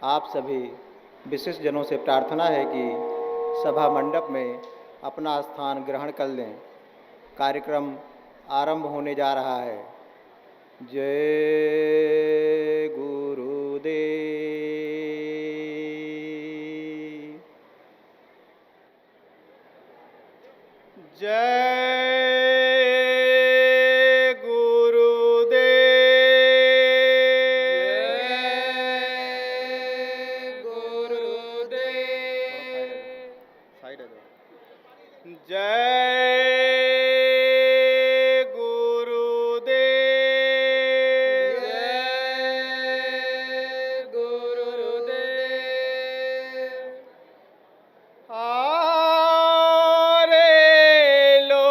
आप सभी विशिष्ट जनों से प्रार्थना है कि सभा मंडप में अपना स्थान ग्रहण कर लें। कार्यक्रम आरंभ होने जा रहा है। जय गुरुदेव। जय गुरुदेव। जय गुरुदेव। साइड है जो। जय गुरुदेव। जय गुरुदेव। हारे लो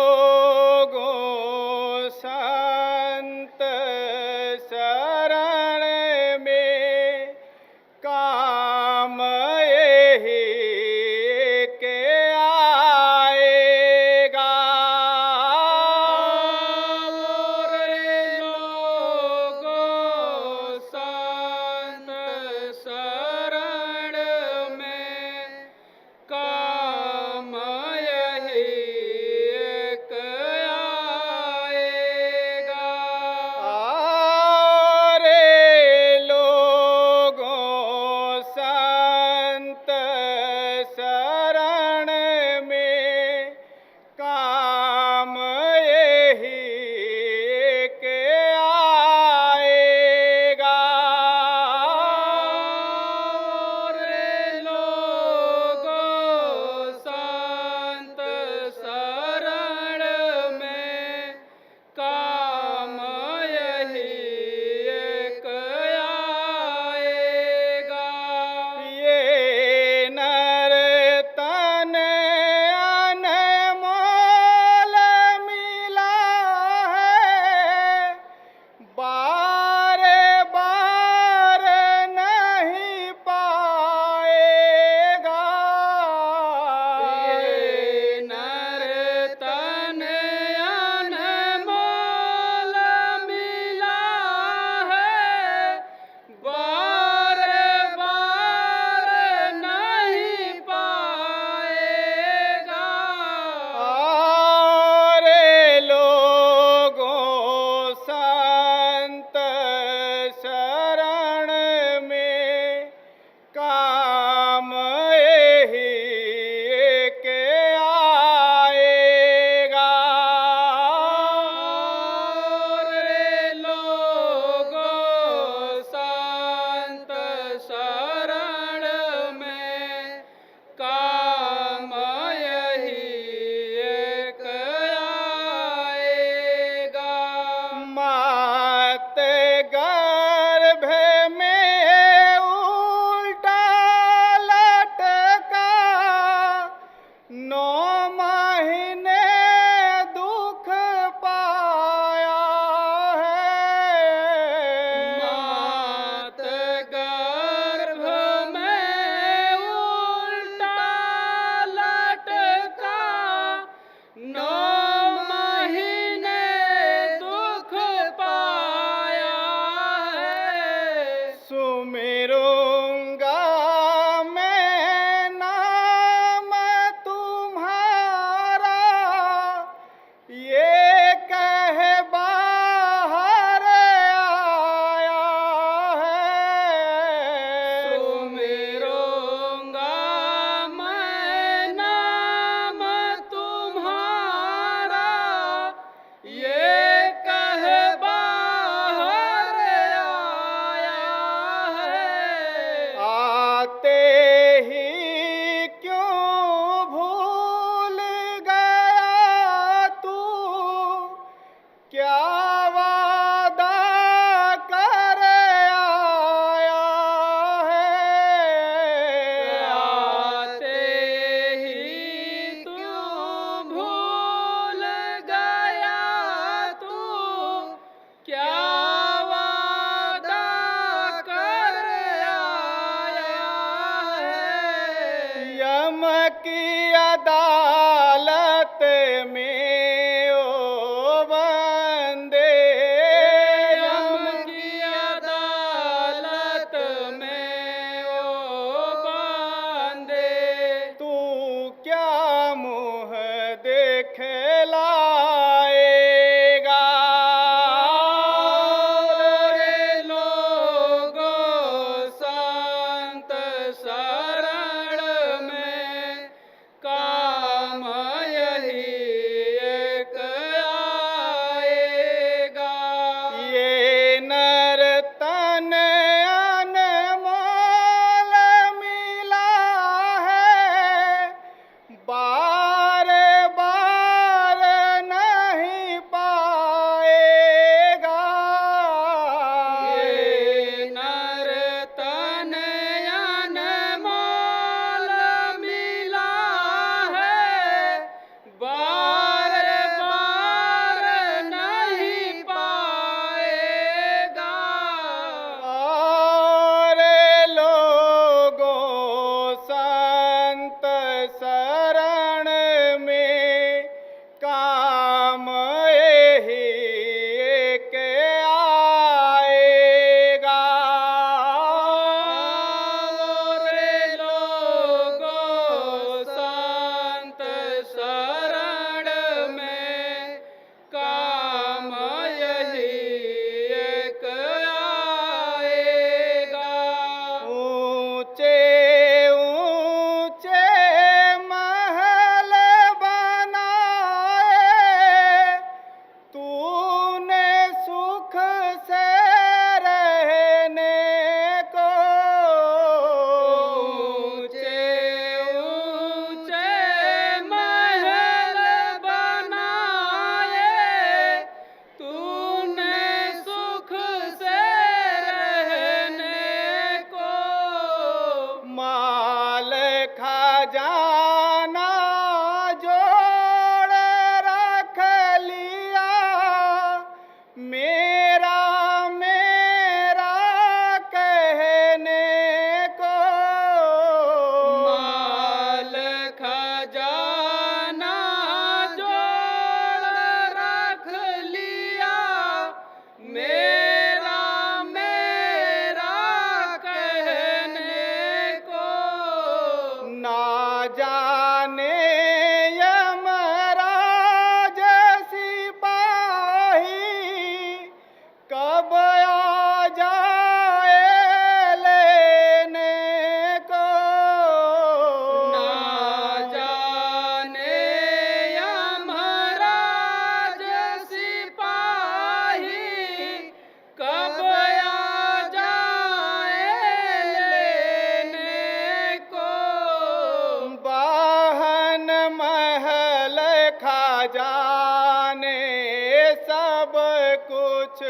कुछ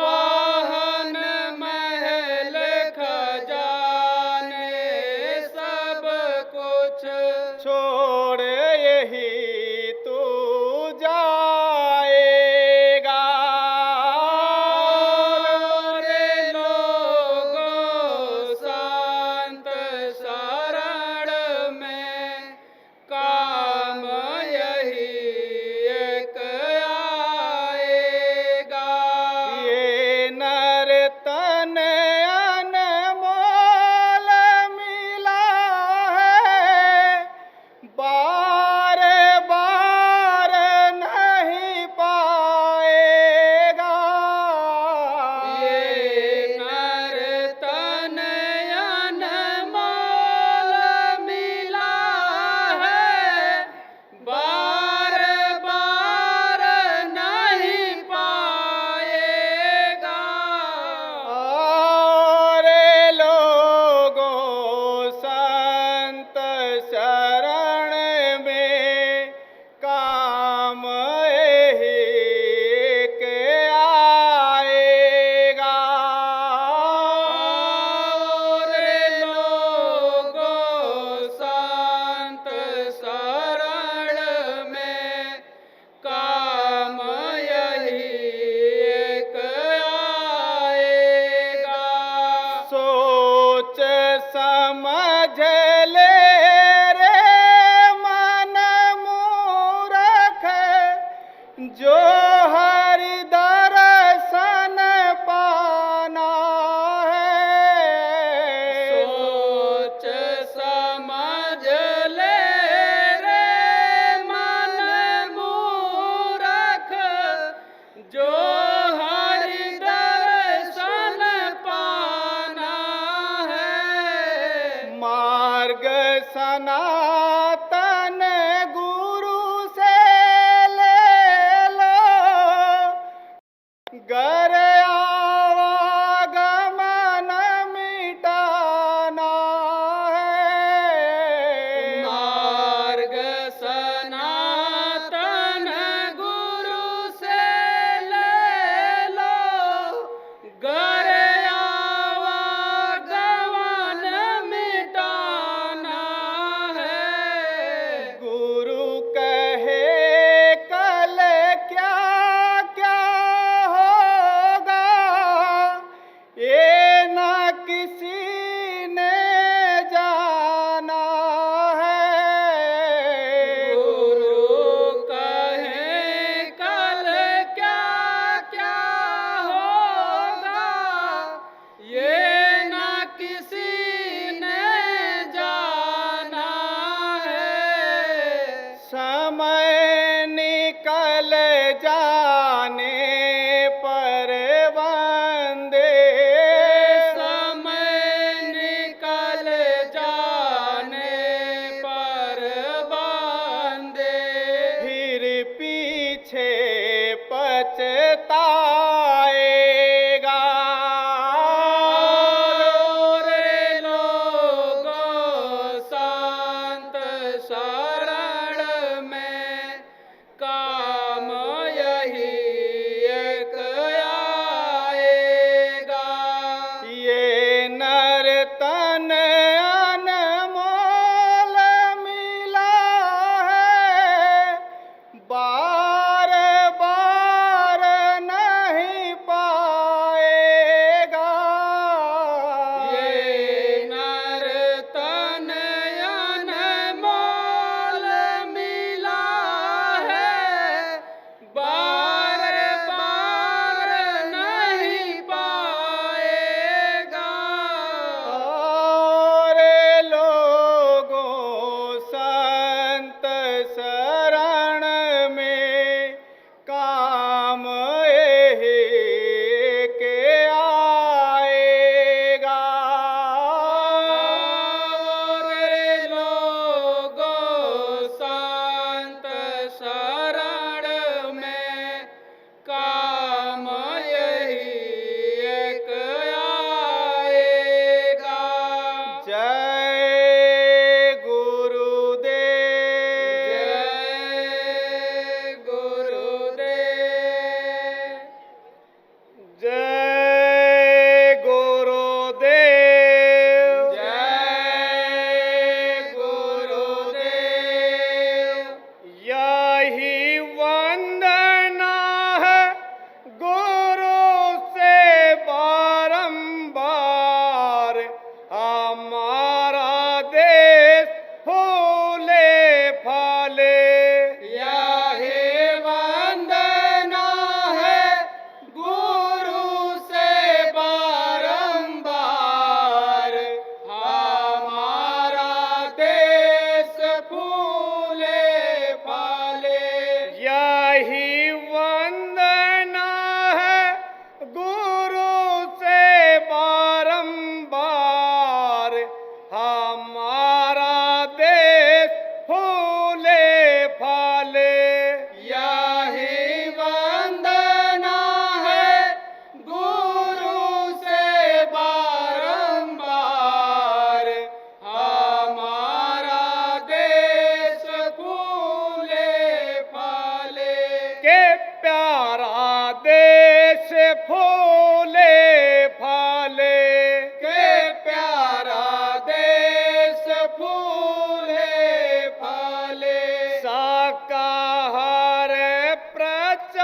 वाहन महल खजाने सब कुछ छोड़ यही तू जाएगा। रे लोगों संत शरण में काम यही एक आएगा। ये नर तन अनमोल मिला है, बार बार नहीं पाएगा। ये नर तन अनमोल मिला है, बार बार नहीं पाएगा। और लोगों संत शरण में काम यही एक आएगा। और लोगों संत शरण में काम यही एक आएगा। सोच समझ ले रे मन मूरख, जो हरि दर्शन पाना है। सोच समझ ले रे मन मूरख, जो हरि दर्शन पाना है। मार्ग सनातन गुरु से ले लो, गर आवागमन मिटाना है। मार्ग सनातन गुरु से ले लो, गर आवागमन मिटाना है। गुरु कहे कल क्या क्या होगा, ये न किसी ने जाना है। गुरु कहे कल क्या क्या होगा, ये न किसी ने जाना है। समय निकल जाने पर बंदे, समय निकल जाने पर बंदे, फिर पीछे पछताएगा। रे लोगों संत शरण में काम यही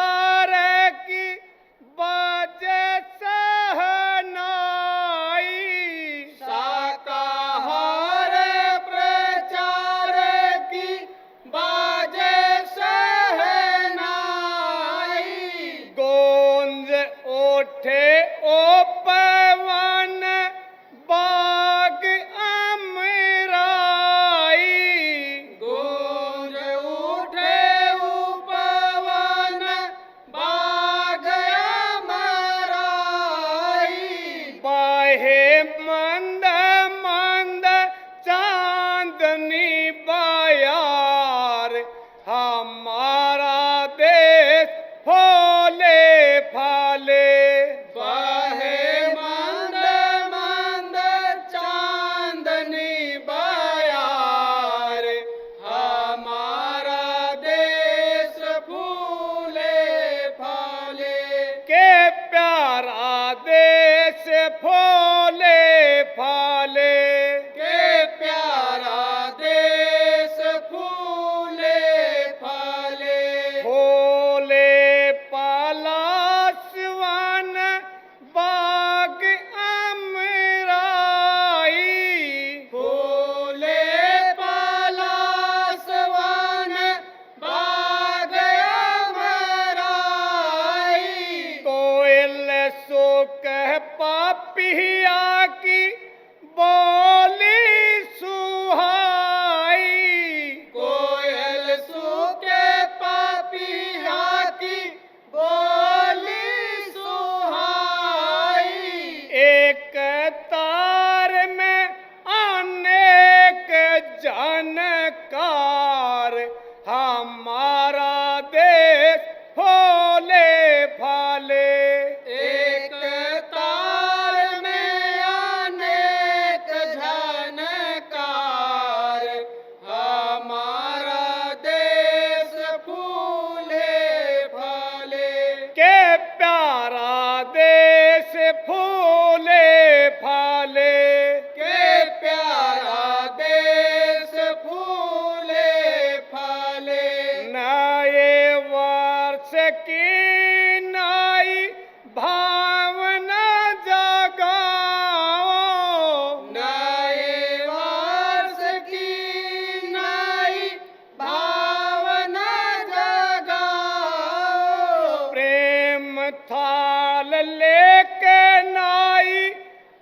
प्रचार की बाजे सहनाई, शाकाहार प्रचार की बाजे सहनाई, गूंज उठे ओ पवन बाग अमराई, गूंज उठे उपवन बाग अमराई, बाहे मंद मंद चांदनी बयार, हमारा देश फूले फाले, बाहे मंद मंद चांदनी बयार, हमारा देश फूले फाले, के प्यारा देश फूले फाले, के प्यारा देश फूले फाले, फूले पलाशवन बाग अमराई, फूले पलाशवन बाग अमराई, कोयल सुख पापिया की बोली सुहाई, कोयल सुख पापिया की बोली सुहाई, एक तार में अनेक जानकार, हमारा देश फूले फाले, एक तार में अनेक जानकार, हमारा देश फूले फाले, के प्यारा देश फूले फाले, के प्यारा देश फूले फाले, नए वर्ष की नई भावना जगाओ, नए वर्ष की नई भावना जगाओ, प्रेम थाल लेके नई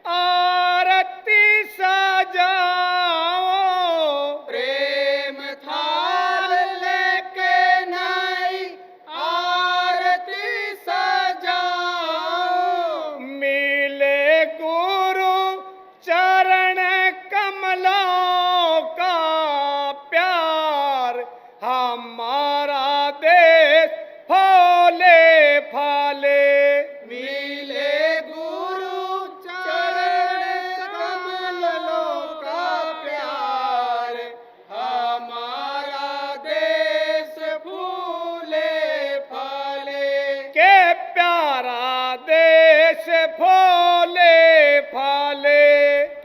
आरती सजाओ, प्रेम थाल लेके नई आरती सजाओ, मिले गुरु चरण कमलों का प्यार, हमारा देश फूले फाले, मिले गुरु चरण कमलों का प्यार, हमारा देश फूले फाले, के प्यारा देश फूले फाले,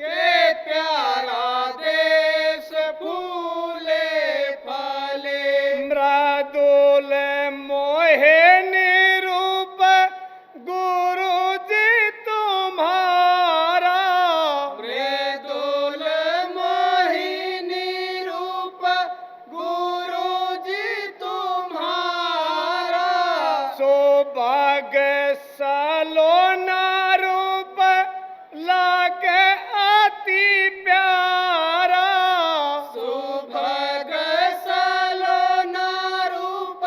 के प्यारा देश फूले फाले, मृदुल मोहिनी रूप गुरु जी तुम्हारा, मृदुल मोहिनी रूप गुरु जी तुम्हारा, सुभग सलोना रूप लागे अति प्यारा, सुभग सलोना रूप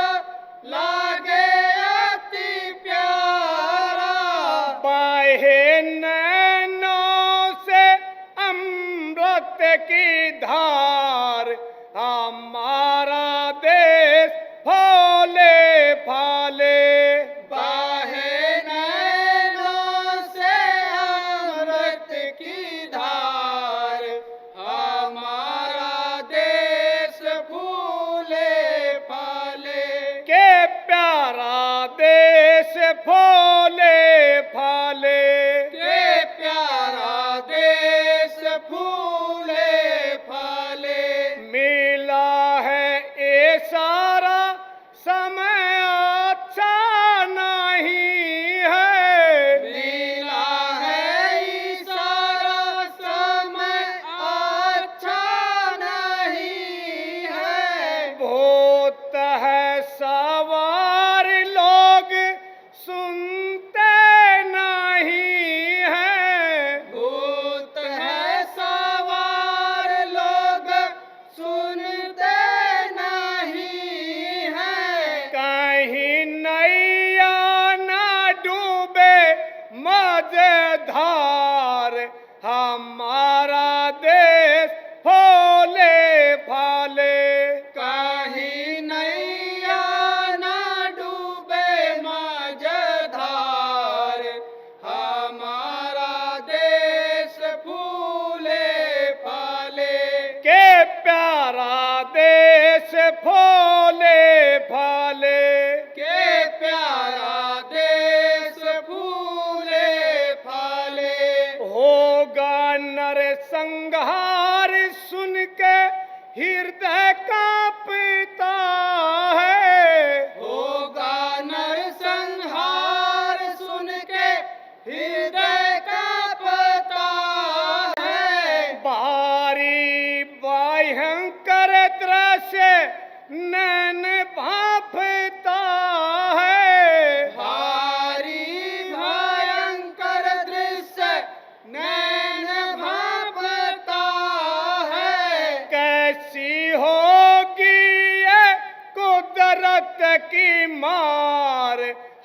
लागे अति प्यारा, बाहे नैनों से अमृत की धार, हमारा देश फूले फाले, बाहे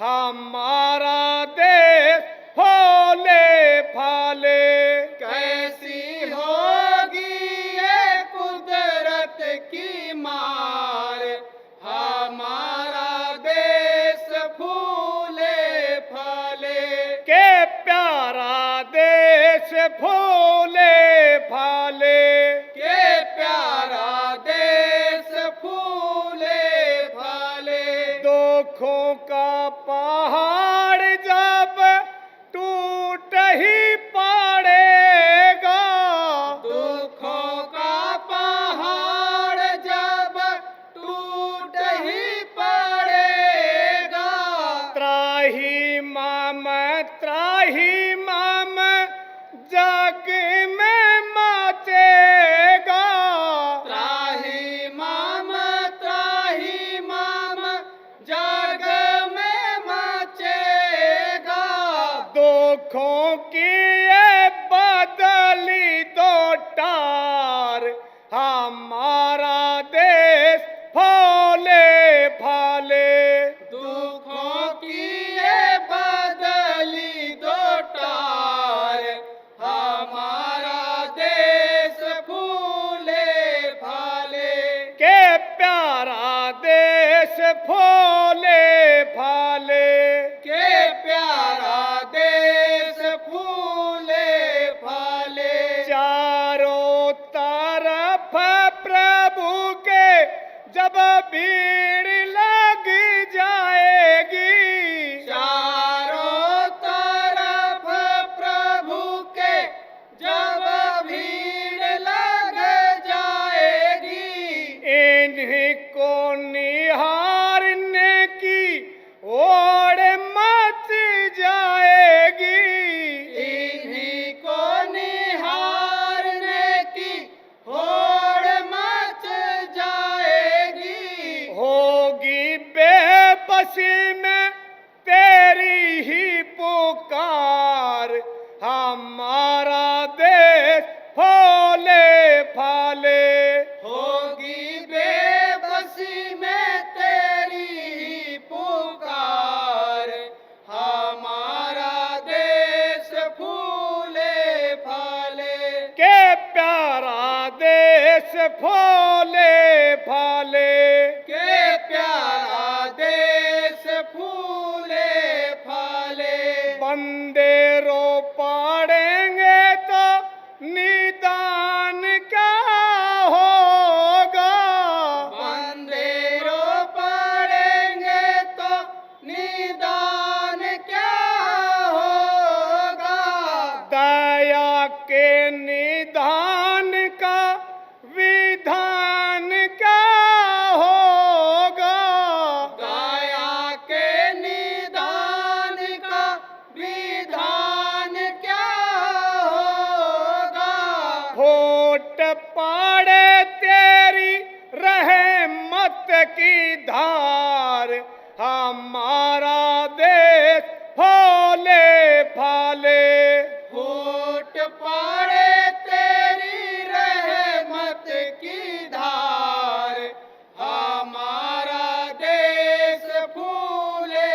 हमारा देश फूले फले। कैसी होगी ये कुदरत की मार, हमारा देश फूले फले। के प्यारा देश फूले फले। के प्यारा देश फूले फले। दुखों का पहाड़ जब टूट ही पड़ेगा, दुखों का पहाड़ जब टूट ही पड़ेगा, त्राही माम जग में मचेगा। त्राही माम जग में मचेगा। दुखों की ये बदली दो टार, हमारा देश फूले फले। दुखों की ये बदली दो टार, हमारा देश फूले फले। के प्यारा देश फूले फले। के प्यारा देश फूले फले। चारों तरफ प्रभु के जब भीड़ लग जाएगी, चारों तरफ प्रभु के जब भीड़ लग जाएगी, इन्हीं को निहारने की ओर मच जाएगी। इन्हीं को निहारने की होड़ मच जाएगी। होगी बेबसी में तेरी ही पुकार, हमारा देश फूले फले। होगी बेबसी में तेरी ही पुकार, हमारा देश फूले फले। के प्यारा देश फूले फले। के प्यारा देश फूले फले। बंदेरो पड़ेंगे तो निदान क्या होगा, बंदेरों पड़ेंगे तो निदान क्या होगा। दया के निदान का विधान क्या होगा। दया के निदान का विधान क्या होगा। होठ पाड़े तेरी रहमत की धार, हमारा देश फूले फले। होठ पाड़े तेरी रहमत की धार, हमारा देश फूले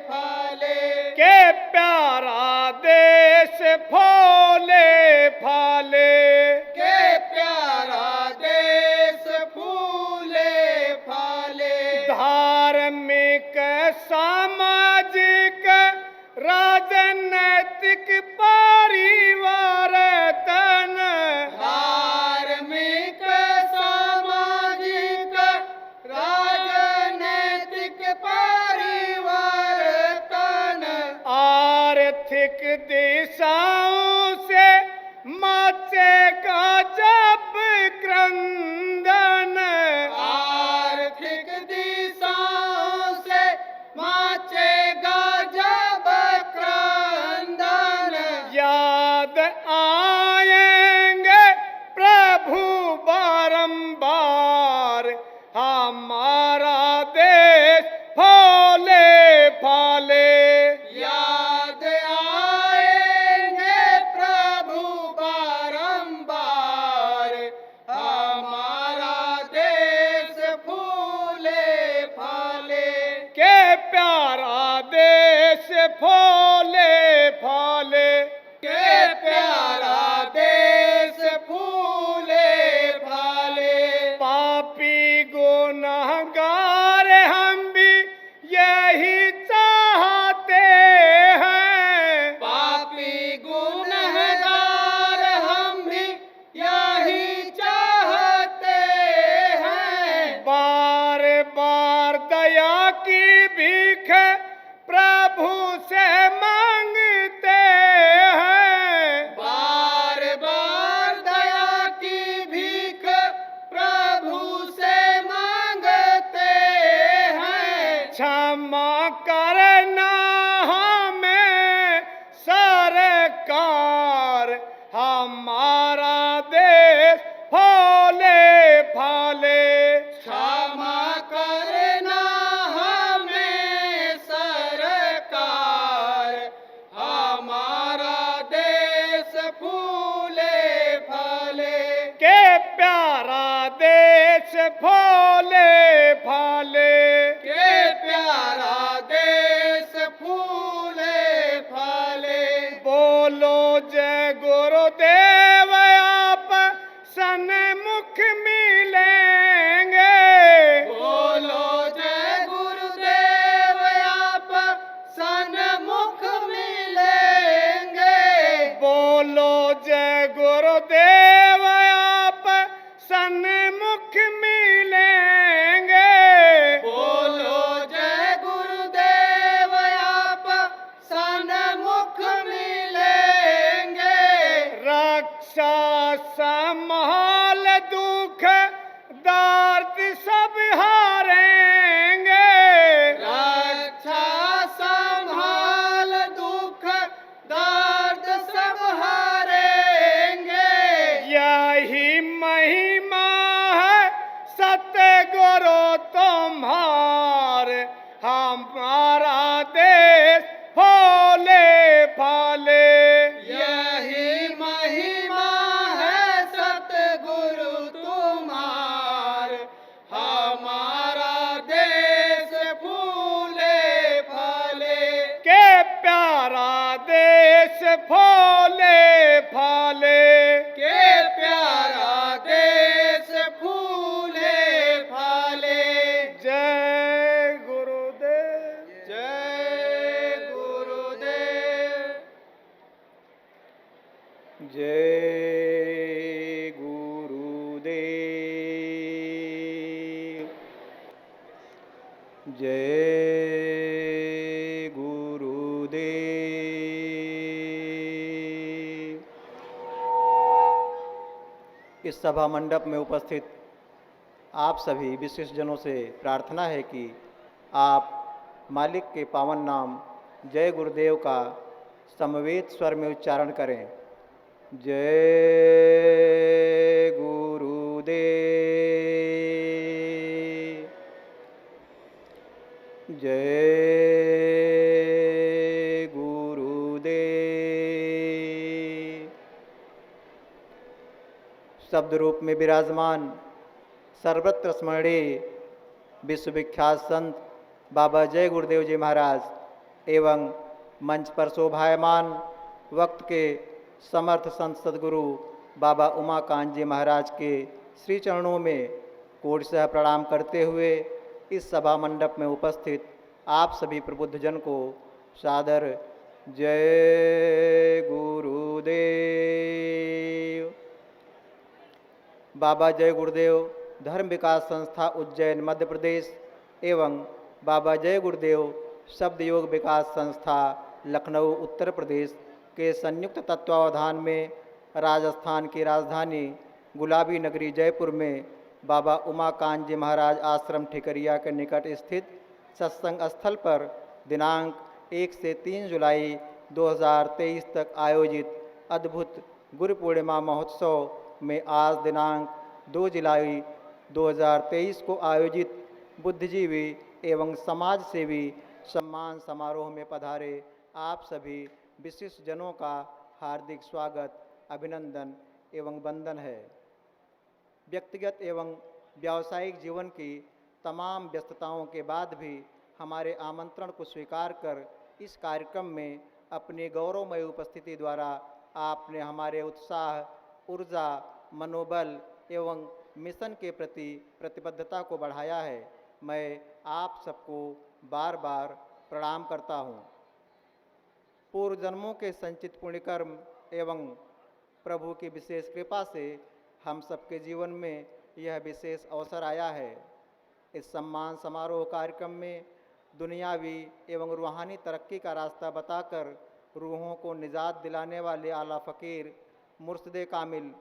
फले। के प्यारा देश फूले फले। के प्यारा देश फूले फले। धार्मिक सामाजिक राजनैतिक परिवर्तन, धार्मिक सामाजिक राजनैतिक परिवर्तन, आर्थिक दिशाओं से मचेगा जब क्रंदन, आर्थिक दिशाओं से मचेगा जब क्रंदन। याद आएंगे प्रभु बारंबार, हमारा देश फूले फले। याद आए करना हमें सरकार, हमारा देश फूले फले। क्षमा करना हमें सरकार, हमारा देश फूले फले। के प्यारा देश फूले फले। के प्यारा देश फूले फले। बोलो जय गुरुदेव, आप सन्मुख मिलेंगे। बोलो जय गुरुदेव, आप सन्मुख मिलेंगे। बोलो जय गुरुदेव, आप सन्मुख मिलेंगे। बोलो जय गुरुदेव, आप सन्मुख मिलेंगे। रक्षा संभाल दुख दर्द सब हारेंगे। रक्षा संभाल दुख दर्द सब हारेंगे। यही महिमा है सतगुरु तुम्हारे, हमारा देश फूले फले। यही महिमा है सतगुरु तुम्हार, हमारा देश फूले फले। के प्यारा देश फूले फले। के प्यारा देश फूले फले। जय गुरुदेव। जय गुरुदेव। जय गुरुदेव। जय गुरुदेव। इस सभा मंडप में उपस्थित आप सभी विशिष्ट जनों से प्रार्थना है कि आप मालिक के पावन नाम जय गुरुदेव का समवेत स्वर में उच्चारण करें। जय गुरुदेव। जय गुरुदेव। शब्द रूप में विराजमान सर्वत्र स्मरणीय विश्वविख्यात संत बाबा जय गुरुदेव जी महाराज एवं मंच पर शोभायमान वक्त के समर्थ संत सदगुरु बाबा उमाकांत जी महाराज के श्री चरणों में कोटिशः प्रणाम करते हुए इस सभा मंडप में उपस्थित आप सभी प्रबुद्धजन को सादर जय गुरुदेव। बाबा जय गुरुदेव धर्म विकास संस्था उज्जैन मध्य प्रदेश एवं बाबा जय गुरुदेव शब्द योग विकास संस्था लखनऊ उत्तर प्रदेश के संयुक्त तत्वावधान में राजस्थान की राजधानी गुलाबी नगरी जयपुर में बाबा उमाकांत जी महाराज आश्रम ठिकरिया के निकट स्थित सत्संग स्थल पर दिनांक 1 से 3 जुलाई 2023 तक आयोजित अद्भुत गुरु पूर्णिमा महोत्सव में आज दिनांक 2 जुलाई 2023 को आयोजित बुद्धिजीवी एवं समाज सेवी सम्मान समारोह में पधारे आप सभी विशिष्ट जनों का हार्दिक स्वागत, अभिनंदन एवं वंदन है। व्यक्तिगत एवं व्यावसायिक जीवन की तमाम व्यस्तताओं के बाद भी हमारे आमंत्रण को स्वीकार कर इस कार्यक्रम में अपनी गौरवमय उपस्थिति द्वारा आपने हमारे उत्साह, ऊर्जा, मनोबल एवं मिशन के प्रति प्रतिबद्धता को बढ़ाया है। मैं आप सबको बार बार प्रणाम करता हूँ। पूर्व जन्मों के संचित पुण्यकर्म एवं प्रभु की विशेष कृपा से हम सबके जीवन में यह विशेष अवसर आया है। इस सम्मान समारोह कार्यक्रम में दुनियावी एवं रूहानी तरक्की का रास्ता बताकर रूहों को निजात दिलाने वाले आला फ़कीर मुर्शिद कामिल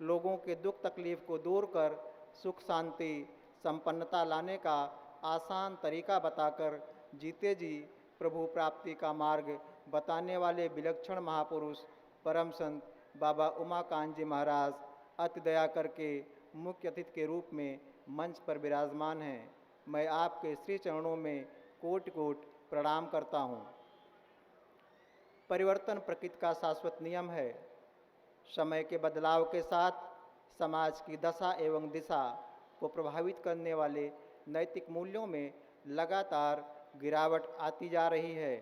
लोगों के दुख तकलीफ़ को दूर कर सुख शांति संपन्नता लाने का आसान तरीका बताकर जीते जी प्रभु प्राप्ति का मार्ग बताने वाले विलक्षण महापुरुष परम संत बाबा उमाकांत जी महाराज अति दया करके मुख्य अतिथि के रूप में मंच पर विराजमान हैं। मैं आपके श्री चरणों में कोटि कोटि प्रणाम करता हूँ। परिवर्तन प्रकृति का शाश्वत नियम है। समय के बदलाव के साथ समाज की दशा एवं दिशा को प्रभावित करने वाले नैतिक मूल्यों में लगातार गिरावट आती जा रही है।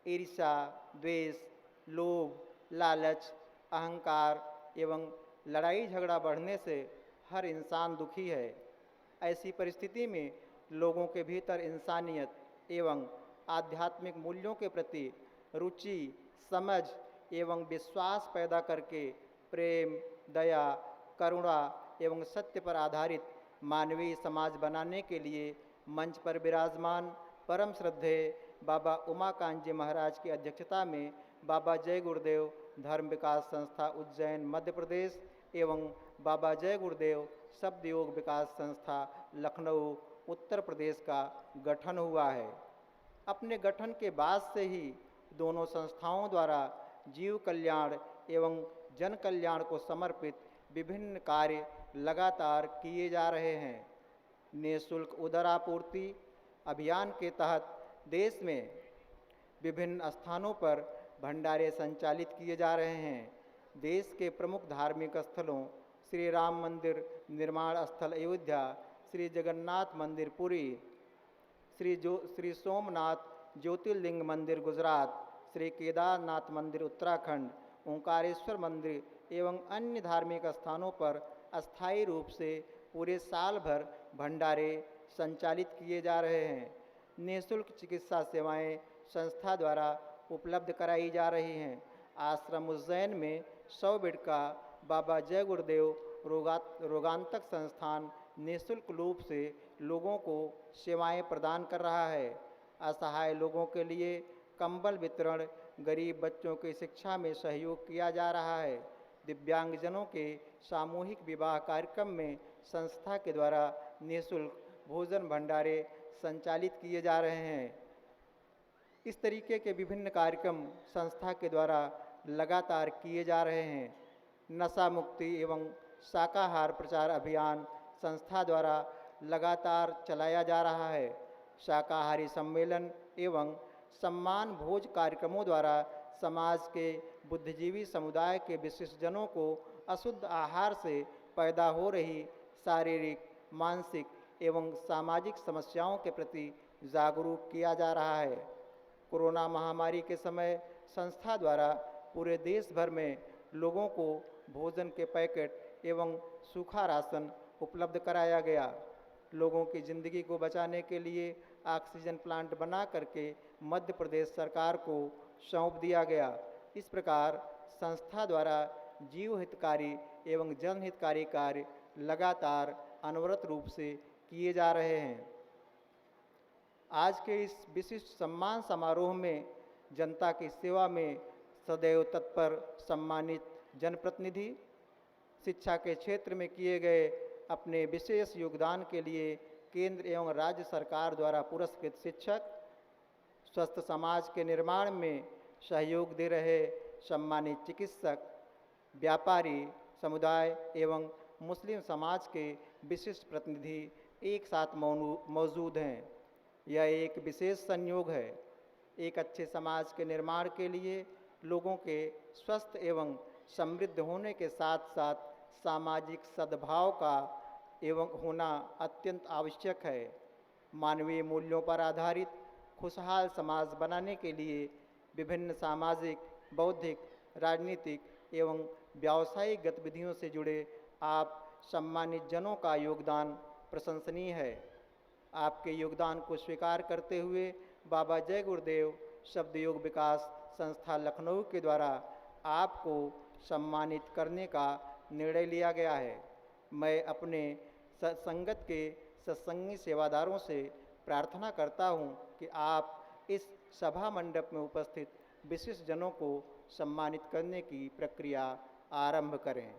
ईर्ष्या, द्वेष, लोभ, लालच, अहंकार एवं लड़ाई झगड़ा बढ़ने से हर इंसान दुखी है। ऐसी परिस्थिति में लोगों के भीतर इंसानियत एवं आध्यात्मिक मूल्यों के प्रति रुचि, समझ एवं विश्वास पैदा करके प्रेम, दया, करुणा एवं सत्य पर आधारित मानवीय समाज बनाने के लिए मंच पर विराजमान परम श्रद्धेय बाबा उमाकांत जी महाराज की अध्यक्षता में बाबा जय गुरुदेव धर्म विकास संस्था उज्जैन मध्य प्रदेश एवं बाबा जय गुरुदेव शब्द योग विकास संस्था लखनऊ उत्तर प्रदेश का गठन हुआ है। अपने गठन के बाद से ही दोनों संस्थाओं द्वारा जीव कल्याण एवं जन कल्याण को समर्पित विभिन्न कार्य लगातार किए जा रहे हैं। निःशुल्क उदरापूर्ति अभियान के तहत देश में विभिन्न स्थानों पर भंडारे संचालित किए जा रहे हैं। देश के प्रमुख धार्मिक स्थलों श्री राम मंदिर निर्माण स्थल अयोध्या, श्री जगन्नाथ मंदिर पुरी, श्री सोमनाथ ज्योतिर्लिंग मंदिर गुजरात, श्री केदारनाथ मंदिर उत्तराखंड, ओंकारेश्वर मंदिर एवं अन्य धार्मिक स्थानों पर अस्थायी रूप से पूरे साल भर भंडारे संचालित किए जा रहे हैं। निःशुल्क चिकित्सा सेवाएं संस्था द्वारा उपलब्ध कराई जा रही हैं। आश्रम उज्जैन में 100 बेड का बाबा जय गुरुदेव रोगांतक संस्थान निःशुल्क रूप से लोगों को सेवाएं प्रदान कर रहा है। असहाय लोगों के लिए कंबल वितरण, गरीब बच्चों की शिक्षा में सहयोग किया जा रहा है। दिव्यांगजनों के सामूहिक विवाह कार्यक्रम में संस्था के द्वारा निःशुल्क भोजन भंडारे संचालित किए जा रहे हैं। इस तरीके के विभिन्न कार्यक्रम संस्था के द्वारा लगातार किए जा रहे हैं। नशा मुक्ति एवं शाकाहार प्रचार अभियान संस्था द्वारा लगातार चलाया जा रहा है। शाकाहारी सम्मेलन एवं सम्मान भोज कार्यक्रमों द्वारा समाज के बुद्धिजीवी समुदाय के विशिष्टजनों को अशुद्ध आहार से पैदा हो रही शारीरिक, मानसिक एवं सामाजिक समस्याओं के प्रति जागरूक किया जा रहा है। कोरोना महामारी के समय संस्था द्वारा पूरे देश भर में लोगों को भोजन के पैकेट एवं सूखा राशन उपलब्ध कराया गया। लोगों की ज़िंदगी को बचाने के लिए ऑक्सीजन प्लांट बना करके मध्य प्रदेश सरकार को सौंप दिया गया। इस प्रकार संस्था द्वारा जीव हितकारी एवं जनहितकारी कार्य लगातार अनवरत रूप से किए जा रहे हैं। आज के इस विशिष्ट सम्मान समारोह में जनता की सेवा में सदैव तत्पर सम्मानित जनप्रतिनिधि, शिक्षा के क्षेत्र में किए गए अपने विशेष योगदान के लिए केंद्र एवं राज्य सरकार द्वारा पुरस्कृत शिक्षक, स्वस्थ समाज के निर्माण में सहयोग दे रहे सम्मानित चिकित्सक, व्यापारी समुदाय एवं मुस्लिम समाज के विशिष्ट प्रतिनिधि एक साथ मौजूद हैं। यह एक विशेष संयोग है। एक अच्छे समाज के निर्माण के लिए लोगों के स्वस्थ एवं समृद्ध होने के साथ साथ सामाजिक सद्भाव का एवं होना अत्यंत आवश्यक है। मानवीय मूल्यों पर आधारित खुशहाल समाज बनाने के लिए विभिन्न सामाजिक, बौद्धिक, राजनीतिक एवं व्यावसायिक गतिविधियों से जुड़े आप सम्मानित जनों का योगदान प्रशंसनीय है। आपके योगदान को स्वीकार करते हुए बाबा जय गुरुदेव शब्द योग विकास संस्था लखनऊ के द्वारा आपको सम्मानित करने का निर्णय लिया गया है। मैं अपने संगत के सत्संगी सेवादारों से प्रार्थना करता हूं कि आप इस सभा मंडप में उपस्थित विशिष्ट जनों को सम्मानित करने की प्रक्रिया आरंभ करें।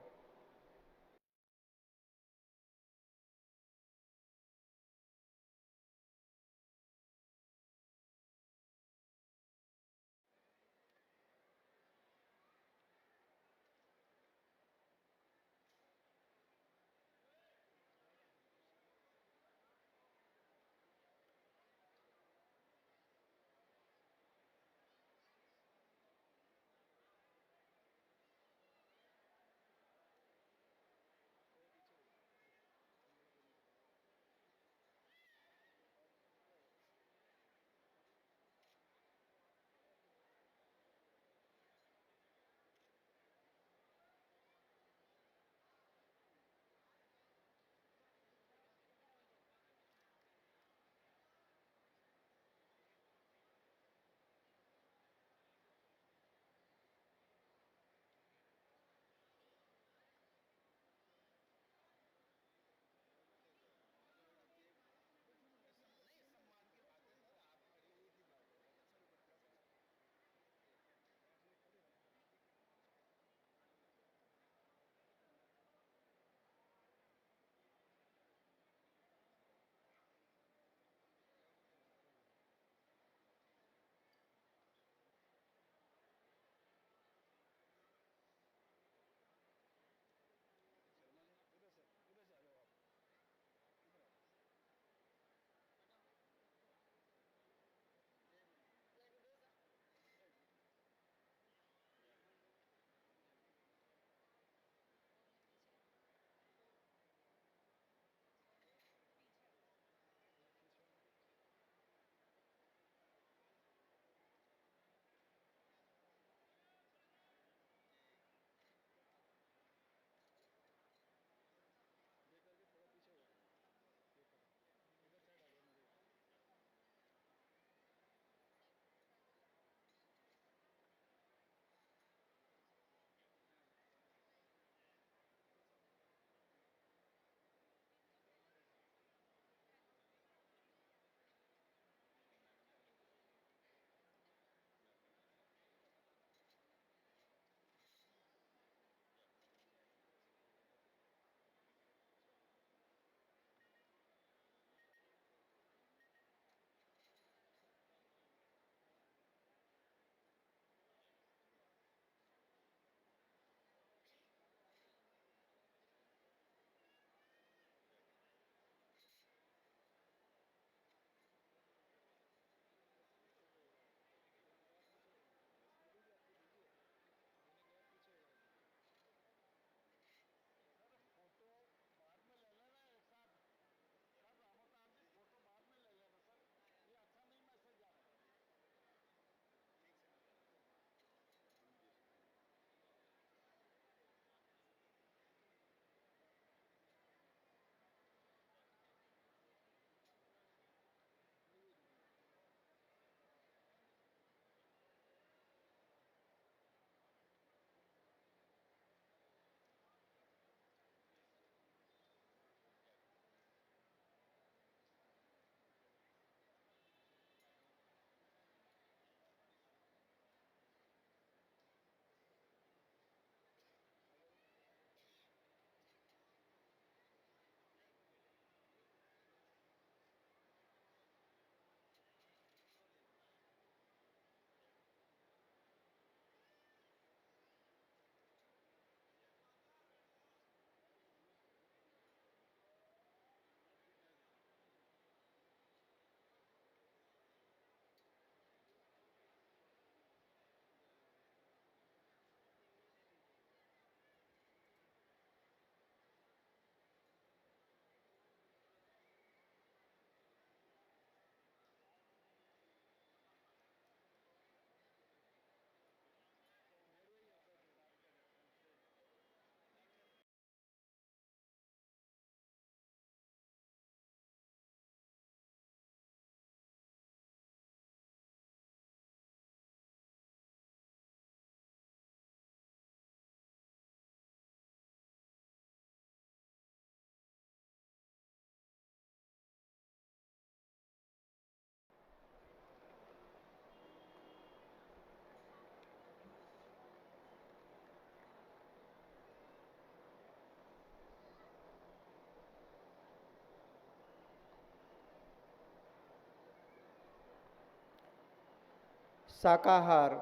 शाकाहार,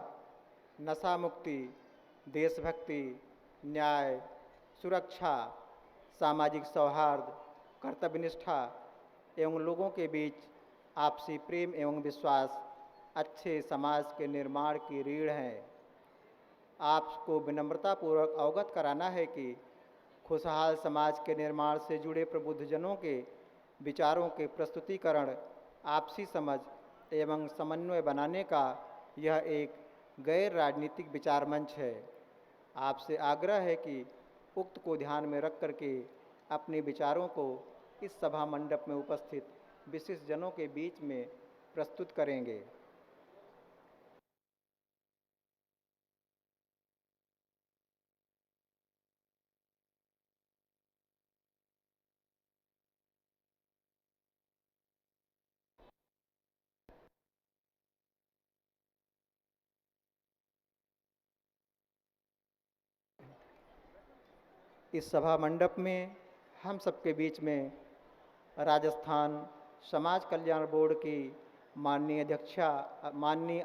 नशा मुक्ति, देशभक्ति, न्याय, सुरक्षा, सामाजिक सौहार्द, कर्तव्यनिष्ठा एवं लोगों के बीच आपसी प्रेम एवं विश्वास अच्छे समाज के निर्माण की रीढ़ हैं। आपको विनम्रतापूर्वक अवगत कराना है कि खुशहाल समाज के निर्माण से जुड़े प्रबुद्धजनों के विचारों के प्रस्तुतिकरण, आपसी समझ एवं समन्वय बनाने का यह एक गैर राजनीतिक विचार मंच है। आपसे आग्रह है कि उक्त को ध्यान में रख करके अपने विचारों को इस सभा मंडप में उपस्थित विशिष्ट जनों के बीच में प्रस्तुत करेंगे। इस सभा मंडप में हम सबके बीच में राजस्थान समाज कल्याण बोर्ड की माननीय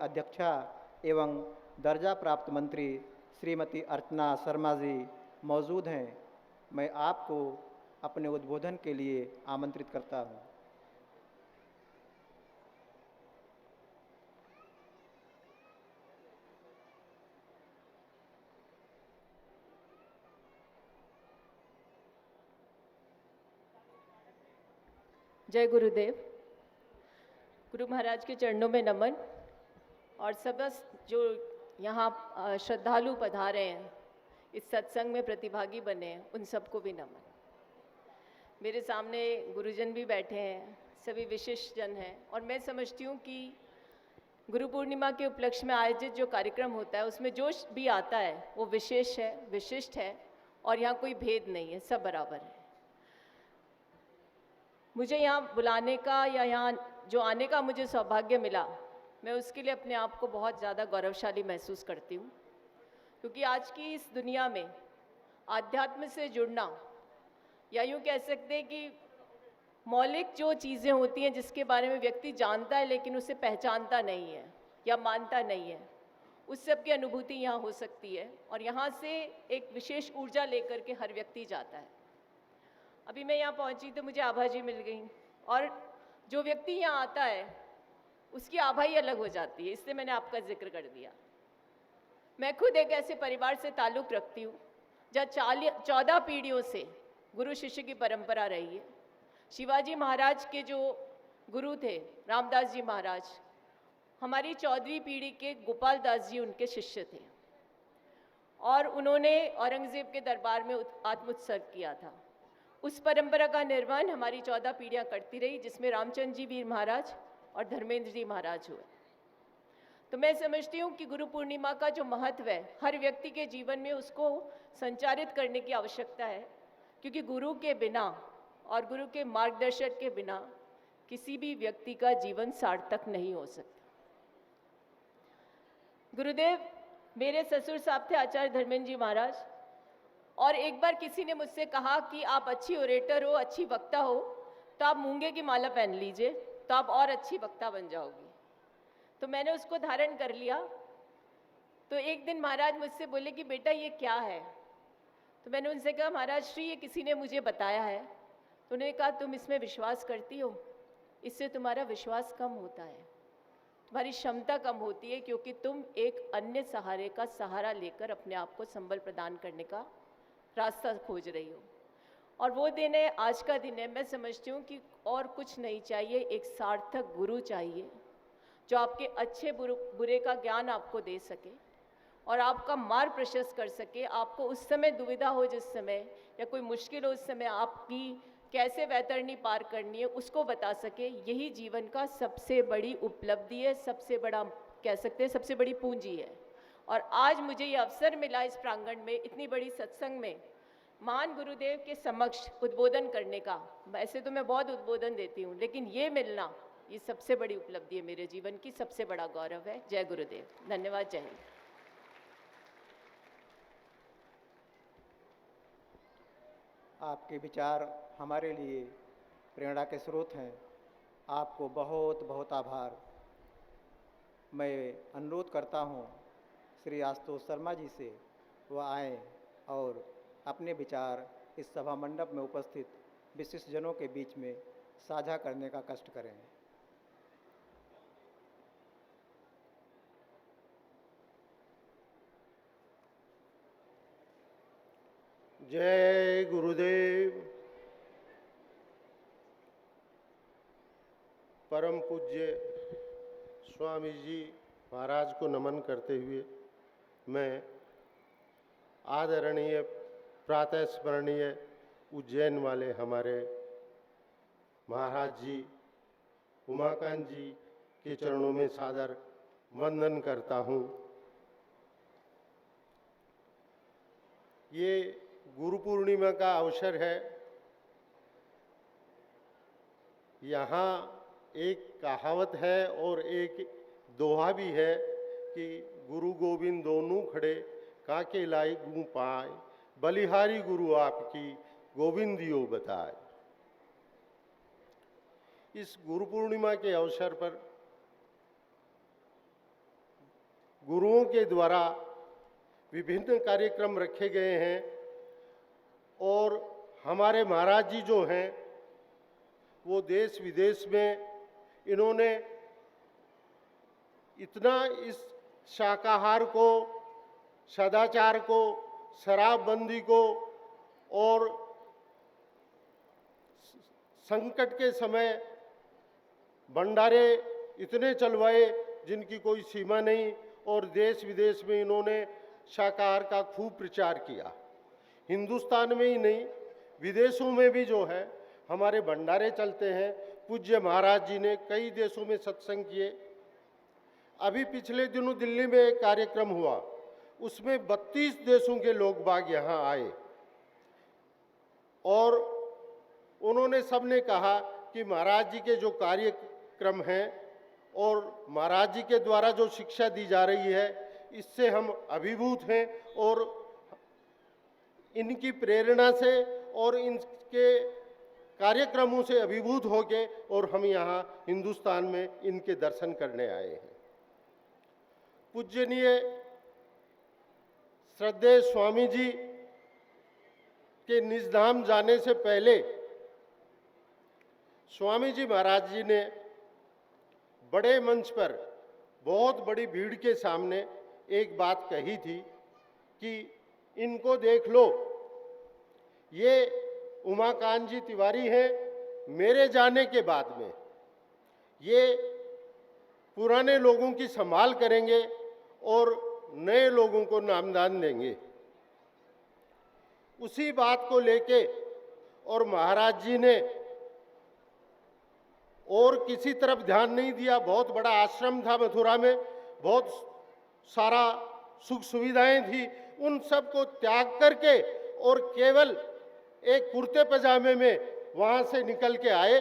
अध्यक्षा एवं दर्जा प्राप्त मंत्री श्रीमती अर्चना शर्मा जी मौजूद हैं। मैं आपको अपने उद्बोधन के लिए आमंत्रित करता हूं। जय गुरुदेव। गुरु महाराज के चरणों में नमन और सब जो यहाँ श्रद्धालु पधारे हैं, इस सत्संग में प्रतिभागी बने हैं, उन सबको भी नमन। मेरे सामने गुरुजन भी बैठे हैं, सभी विशिष्ट जन हैं और मैं समझती हूँ कि गुरु पूर्णिमा के उपलक्ष्य में आयोजित जो कार्यक्रम होता है उसमें जो भी आता है वो विशेष है, विशिष्ट है और यहाँ कोई भेद नहीं है, सब बराबर है। मुझे यहाँ बुलाने का या यहाँ जो आने का मुझे सौभाग्य मिला, मैं उसके लिए अपने आप को बहुत ज़्यादा गौरवशाली महसूस करती हूँ, क्योंकि आज की इस दुनिया में आध्यात्म से जुड़ना, या यूँ कह सकते हैं कि मौलिक जो चीज़ें होती हैं जिसके बारे में व्यक्ति जानता है लेकिन उसे पहचानता नहीं है या मानता नहीं है, उस सब की अनुभूति यहाँ हो सकती है और यहाँ से एक विशेष ऊर्जा लेकर के हर व्यक्ति जाता है। अभी मैं यहाँ पहुँची तो मुझे आभा जी मिल गई और जो व्यक्ति यहाँ आता है उसकी आभा ही अलग हो जाती है, इसलिए मैंने आपका जिक्र कर दिया। मैं खुद एक ऐसे परिवार से ताल्लुक़ रखती हूँ जहाँ 14 पीढ़ियों से गुरु शिष्य की परंपरा रही है। शिवाजी महाराज के जो गुरु थे रामदास जी महाराज, हमारी 14वीं पीढ़ी के गोपाल दास जी उनके शिष्य थे और उन्होंने औरंगज़ेब के दरबार में आत्मोत्सर्ग किया था। उस परंपरा का निर्वहन हमारी 14 पीढ़ियाँ करती रही, जिसमें रामचंद्र जी वीर महाराज और धर्मेंद्र जी महाराज हुए। तो मैं समझती हूँ कि गुरु पूर्णिमा का जो महत्व है हर व्यक्ति के जीवन में उसको संचारित करने की आवश्यकता है, क्योंकि गुरु के बिना और गुरु के मार्गदर्शन के बिना किसी भी व्यक्ति का जीवन सार्थक नहीं हो सकता। गुरुदेव मेरे ससुर साहब थे आचार्य धर्मेंद्र जी महाराज, और एक बार किसी ने मुझसे कहा कि आप अच्छी ओरेटर हो, अच्छी वक्ता हो, तो आप मूंगे की माला पहन लीजिए तो आप और अच्छी वक्ता बन जाओगी। तो मैंने उसको धारण कर लिया। तो एक दिन महाराज मुझसे बोले कि बेटा ये क्या है? तो मैंने उनसे कहा महाराज श्री ये किसी ने मुझे बताया है। तो उन्होंने कहा तुम इसमें विश्वास करती हो? इससे तुम्हारा विश्वास कम होता है, तुम्हारी क्षमता कम होती है, क्योंकि तुम एक अन्य सहारे का सहारा लेकर अपने आप को संबल प्रदान करने का रास्ता खोज रही हो। और वो दिन है, आज का दिन है। मैं समझती हूँ कि और कुछ नहीं चाहिए, एक सार्थक गुरु चाहिए जो आपके अच्छे बुरे का ज्ञान आपको दे सके और आपका मार्ग प्रशस्त कर सके। आपको उस समय दुविधा हो जिस समय, या कोई मुश्किल हो उस समय, आपकी कैसे वैतरणी पार करनी है उसको बता सके। यही जीवन का सबसे बड़ी उपलब्धि है, सबसे बड़ा कह सकते हैं सबसे बड़ी पूंजी है। और आज मुझे ये अवसर मिला इस प्रांगण में, इतनी बड़ी सत्संग में, महान गुरुदेव के समक्ष उद्बोधन करने का। वैसे तो मैं बहुत उद्बोधन देती हूँ, लेकिन ये मिलना, ये सबसे बड़ी उपलब्धि है मेरे जीवन की, सबसे बड़ा गौरव है। जय गुरुदेव। धन्यवाद। जय हिंद। आपके विचार हमारे लिए प्रेरणा के स्रोत हैं। आपको बहुत बहुत आभार। मैं अनुरोध करता हूँ श्री आशुतोष शर्मा जी से वह आएँ और अपने विचार इस सभा मंडप में उपस्थित विशिष्ट जनों के बीच में साझा करने का कष्ट करें। जय गुरुदेव। परम पूज्य स्वामी जी महाराज को नमन करते हुए मैं आदरणीय प्रातः स्मरणीय उज्जैन वाले हमारे महाराज जी उमाकांत जी के चरणों में सादर वंदन करता हूँ। ये गुरु पूर्णिमा का अवसर है। यहाँ एक कहावत है और एक दोहा भी है कि गुरु गोविंद दोनों खड़े काके लाई गुं पाए, बलिहारी गुरु आपकी गोविंद यो बताए। इस गुरु पूर्णिमा के अवसर पर गुरुओं के द्वारा विभिन्न कार्यक्रम रखे गए हैं और हमारे महाराज जी जो हैं वो देश विदेश में इन्होंने इतना इस शाकाहार को, सदाचार को, शराबबंदी को और संकट के समय भंडारे इतने चलवाए जिनकी कोई सीमा नहीं और देश विदेश में इन्होंने शाकाहार का खूब प्रचार किया। हिंदुस्तान में ही नहीं विदेशों में भी जो है हमारे भंडारे चलते हैं। पूज्य महाराज जी ने कई देशों में सत्संग किए। अभी पिछले दिनों दिल्ली में एक कार्यक्रम हुआ, उसमें 32 देशों के लोग बाग यहाँ आए और उन्होंने सबने कहा कि महाराज जी के जो कार्यक्रम हैं और महाराज जी के द्वारा जो शिक्षा दी जा रही है इससे हम अभिभूत हैं और इनकी प्रेरणा से और इनके कार्यक्रमों से अभिभूत होके और हम यहाँ हिंदुस्तान में इनके दर्शन करने आए हैं। पूज्यनीय श्रद्धेय स्वामी जी के निज धाम जाने से पहले स्वामी जी महाराज जी ने बड़े मंच पर बहुत बड़ी भीड़ के सामने एक बात कही थी कि इनको देख लो, ये उमाकांत जी तिवारी हैं। मेरे जाने के बाद में ये पुराने लोगों की संभाल करेंगे और नए लोगों को नामदान देंगे। उसी बात को लेके और महाराज जी ने और किसी तरफ ध्यान नहीं दिया। बहुत बड़ा आश्रम था मथुरा में, बहुत सारा सुख सुविधाएं थी, उन सब को त्याग करके और केवल एक कुर्ते पजामे में वहाँ से निकल के आए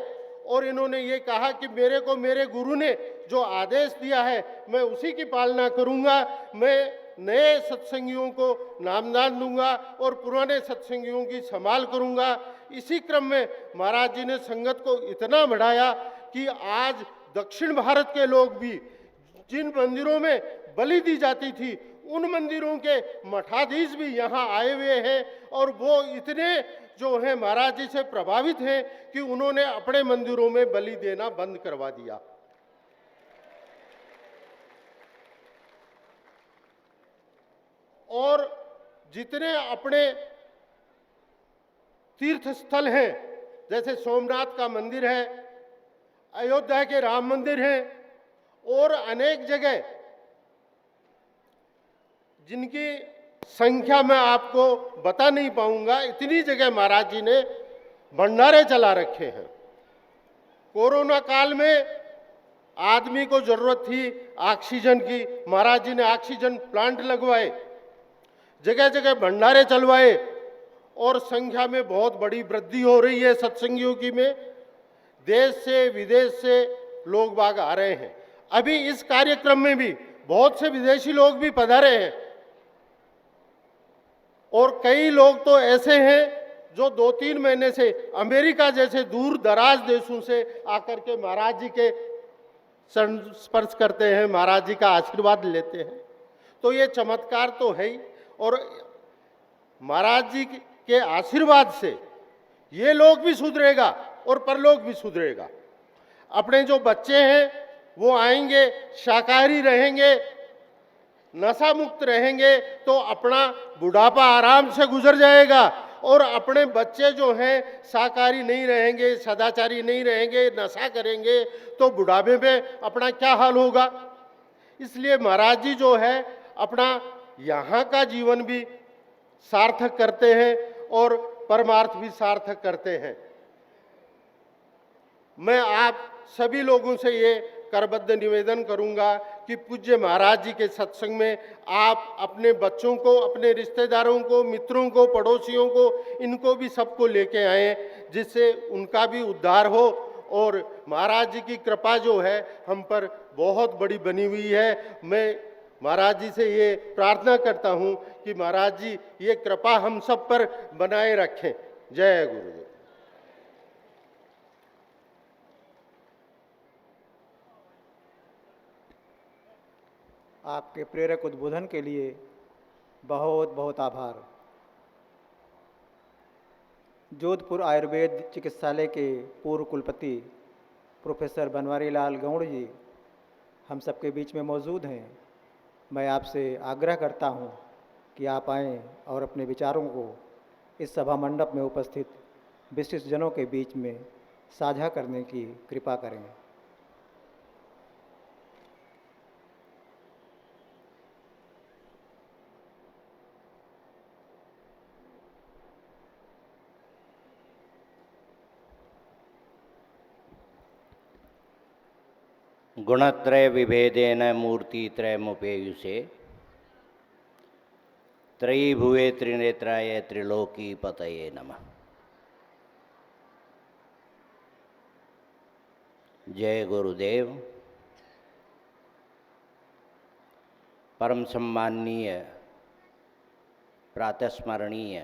और इन्होंने ये कहा कि मेरे को मेरे गुरु ने जो आदेश दिया है मैं उसी की पालना करूँगा। मैं नए सत्संगियों को नामदान दूंगा और पुराने सत्संगियों की संभाल करूँगा। इसी क्रम में महाराज जी ने संगत को इतना बढ़ाया कि आज दक्षिण भारत के लोग भी जिन मंदिरों में बलि दी जाती थी उन मंदिरों के मठाधीश भी यहाँ आए हुए हैं और वो इतने जो है महाराज जी से प्रभावित हैं कि उन्होंने अपने मंदिरों में बलि देना बंद करवा दिया। और जितने अपने तीर्थ स्थल हैं जैसे सोमनाथ का मंदिर है, अयोध्या के राम मंदिर हैं और अनेक जगह जिनकी संख्या मैं आपको बता नहीं पाऊंगा, इतनी जगह महाराज जी ने भंडारे चला रखे हैं। कोरोना काल में आदमी को जरूरत थी ऑक्सीजन की, महाराज जी ने ऑक्सीजन प्लांट लगवाए, जगह जगह भंडारे चलवाए और संख्या में बहुत बड़ी वृद्धि हो रही है सत्संगियों की में। देश से विदेश से लोग बाग आ रहे हैं। अभी इस कार्यक्रम में भी बहुत से विदेशी लोग भी पधारे हैं और कई लोग तो ऐसे हैं जो 2-3 महीने से अमेरिका जैसे दूर दराज देशों से आकर के महाराज जी के चरण स्पर्श करते हैं, महाराज जी का आशीर्वाद लेते हैं, तो ये चमत्कार तो है ही। और महाराज जी के आशीर्वाद से ये लोग भी सुधरेगा और परलोक भी सुधरेगा। अपने जो बच्चे हैं वो आएंगे, शाकाहारी रहेंगे, नशा मुक्त रहेंगे, तो अपना बुढ़ापा आराम से गुजर जाएगा। और अपने बच्चे जो हैं शाकाहारी नहीं रहेंगे, सदाचारी नहीं रहेंगे, नशा करेंगे, तो बुढ़ापे में अपना क्या हाल होगा। इसलिए महाराज जी जो है अपना यहाँ का जीवन भी सार्थक करते हैं और परमार्थ भी सार्थक करते हैं। मैं आप सभी लोगों से ये करबद्ध निवेदन करूंगा कि पूज्य महाराज जी के सत्संग में आप अपने बच्चों को, अपने रिश्तेदारों को, मित्रों को, पड़ोसियों को, इनको भी सबको लेके आएं, जिससे उनका भी उद्धार हो। और महाराज जी की कृपा जो है हम पर बहुत बड़ी बनी हुई है। मैं महाराज जी से ये प्रार्थना करता हूँ कि महाराज जी ये कृपा हम सब पर बनाए रखें। जय गुरुदेव। आपके प्रेरक उद्बोधन के लिए बहुत बहुत आभार। जोधपुर आयुर्वेद चिकित्सालय के पूर्व कुलपति प्रोफेसर बनवारी लाल गौड़ जी हम सबके बीच में मौजूद हैं। मैं आपसे आग्रह करता हूं कि आप आएं और अपने विचारों को इस सभा मंडप में उपस्थित विशिष्ट जनों के बीच में साझा करने की कृपा करें। गुणत्रय विभेदेन मूर्तित्रय मुपेयुषे त्रयी भुवे त्रिनेत्राय त्रिलोकी पतये नमः। जय गुरुदेव। परम सम्माननीय, प्रातस्मरणीय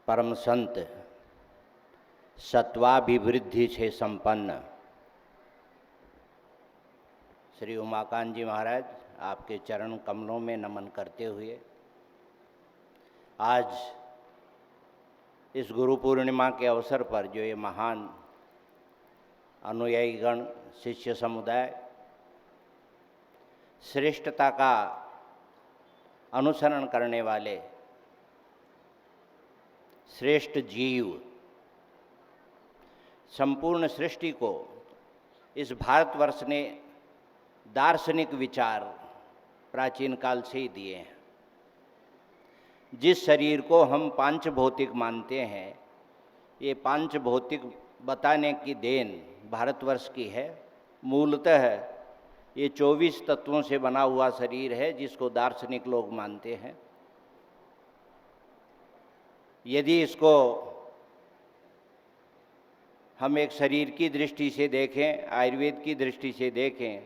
परम संत, सत्वाभिवृद्धि से संपन्न श्री उमाकांत जी महाराज, आपके चरण कमलों में नमन करते हुए आज इस गुरु पूर्णिमा के अवसर पर जो ये महान अनुयायी गण, शिष्य समुदाय श्रेष्ठता का अनुसरण करने वाले श्रेष्ठ जीव संपूर्ण सृष्टि को इस भारतवर्ष ने दार्शनिक विचार प्राचीन काल से ही दिए हैं। जिस शरीर को हम पांच भौतिक मानते हैं, ये पांच भौतिक बताने की देन भारतवर्ष की है। मूलतः ये 24 तत्वों से बना हुआ शरीर है, जिसको दार्शनिक लोग मानते हैं। यदि इसको हम एक शरीर की दृष्टि से देखें, आयुर्वेद की दृष्टि से देखें,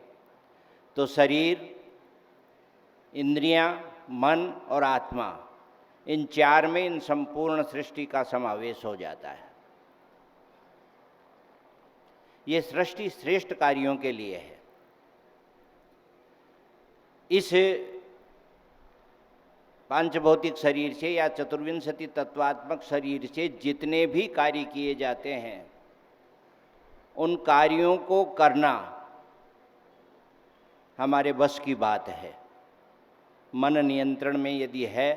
तो शरीर, इंद्रियां, मन और आत्मा, इन चार में इन संपूर्ण सृष्टि का समावेश हो जाता है। ये सृष्टि श्रेष्ठ कार्यों के लिए है। इस पांचभौतिक शरीर से या चतुर्विंशति तत्वात्मक शरीर से जितने भी कार्य किए जाते हैं, उन कार्यों को करना हमारे बस की बात है। मन नियंत्रण में यदि है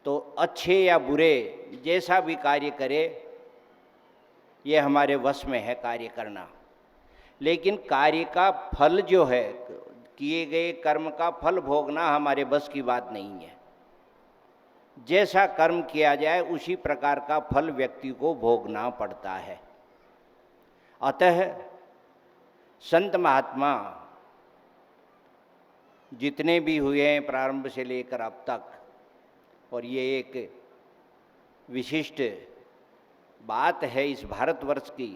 तो अच्छे या बुरे जैसा भी कार्य करे, ये हमारे वश में है कार्य करना। लेकिन कार्य का फल जो है, किए गए कर्म का फल भोगना हमारे बस की बात नहीं है। जैसा कर्म किया जाए उसी प्रकार का फल व्यक्ति को भोगना पड़ता है। अतः संत महात्मा जितने भी हुए हैं प्रारंभ से लेकर अब तक, और ये एक विशिष्ट बात है इस भारतवर्ष की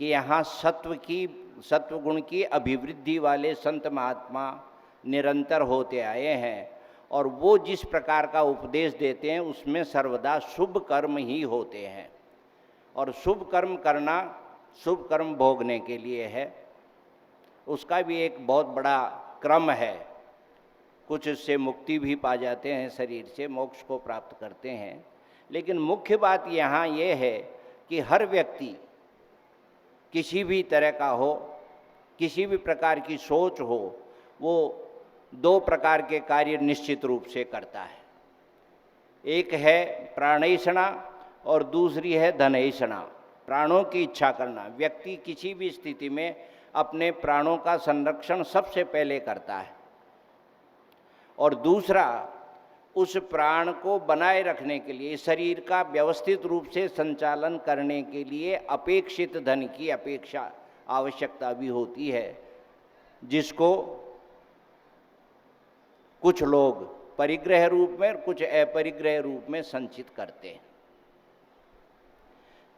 कि यहाँ सत्व गुण की अभिवृद्धि वाले संत महात्मा निरंतर होते आए हैं। और वो जिस प्रकार का उपदेश देते हैं उसमें सर्वदा शुभ कर्म ही होते हैं। और शुभ कर्म करना शुभ कर्म भोगने के लिए है। उसका भी एक बहुत बड़ा क्रम है। कुछ इससे मुक्ति भी पा जाते हैं, शरीर से मोक्ष को प्राप्त करते हैं। लेकिन मुख्य बात यहाँ ये है कि हर व्यक्ति किसी भी तरह का हो, किसी भी प्रकार की सोच हो, वो दो प्रकार के कार्य निश्चित रूप से करता है। एक है प्राणैषणा और दूसरी है धनैषणा। प्राणों की इच्छा करना। व्यक्ति किसी भी स्थिति में अपने प्राणों का संरक्षण सबसे पहले करता है, और दूसरा उस प्राण को बनाए रखने के लिए, शरीर का व्यवस्थित रूप से संचालन करने के लिए अपेक्षित धन की अपेक्षा आवश्यकता भी होती है, जिसको कुछ लोग परिग्रह रूप में और कुछ अपरिग्रह रूप में संचित करते हैं।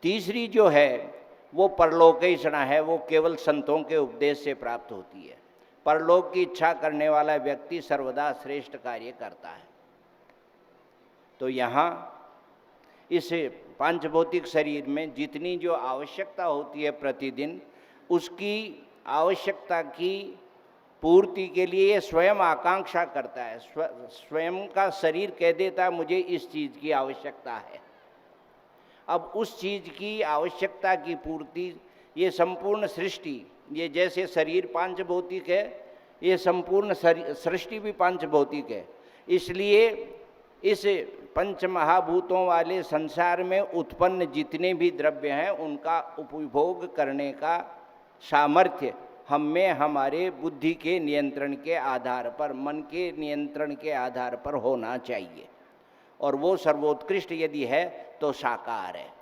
तीसरी जो है वो परलोकैषणा है, वो केवल संतों के उपदेश से प्राप्त होती है। परलोक की इच्छा करने वाला व्यक्ति सर्वदा श्रेष्ठ कार्य करता है। तो यहाँ इस पांचभौतिक शरीर में जितनी जो आवश्यकता होती है प्रतिदिन, उसकी आवश्यकता की पूर्ति के लिए स्वयं आकांक्षा करता है। स्वयं का शरीर कह देता है मुझे इस चीज़ की आवश्यकता है। अब उस चीज़ की आवश्यकता की पूर्ति, ये संपूर्ण सृष्टि, ये जैसे शरीर पांचभौतिक है, ये संपूर्ण सृष्टि भी पांचभौतिक है। इसलिए इस पंच महाभूतों वाले संसार में उत्पन्न जितने भी द्रव्य हैं, उनका उपभोग करने का सामर्थ्य हम में हमारे बुद्धि के नियंत्रण के आधार पर, मन के नियंत्रण के आधार पर होना चाहिए। और वो सर्वोत्कृष्ट यदि है तो शाकाहार है।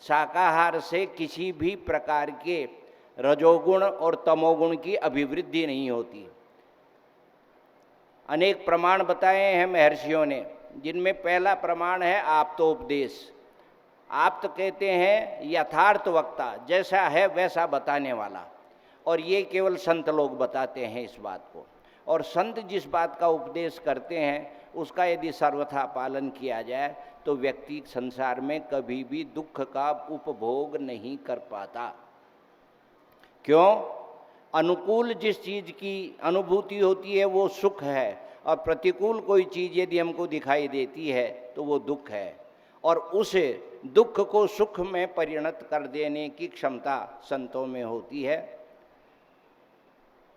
शाकाहार से किसी भी प्रकार के रजोगुण और तमोगुण की अभिवृद्धि नहीं होती। अनेक प्रमाण बताए हैं महर्षियों ने, जिनमें पहला प्रमाण है आप्तोपदेश। आप्त कहते हैं यथार्थ वक्ता, जैसा है वैसा बताने वाला, और ये केवल संत लोग बताते हैं इस बात को। और संत जिस बात का उपदेश करते हैं उसका यदि सर्वथा पालन किया जाए तो व्यक्ति संसार में कभी भी दुख का उपभोग नहीं कर पाता। क्यों? अनुकूल जिस चीज़ की अनुभूति होती है वो सुख है, और प्रतिकूल कोई चीज़ यदि हमको दिखाई देती है तो वो दुख है। और उस दुख को सुख में परिणत कर देने की क्षमता संतों में होती है।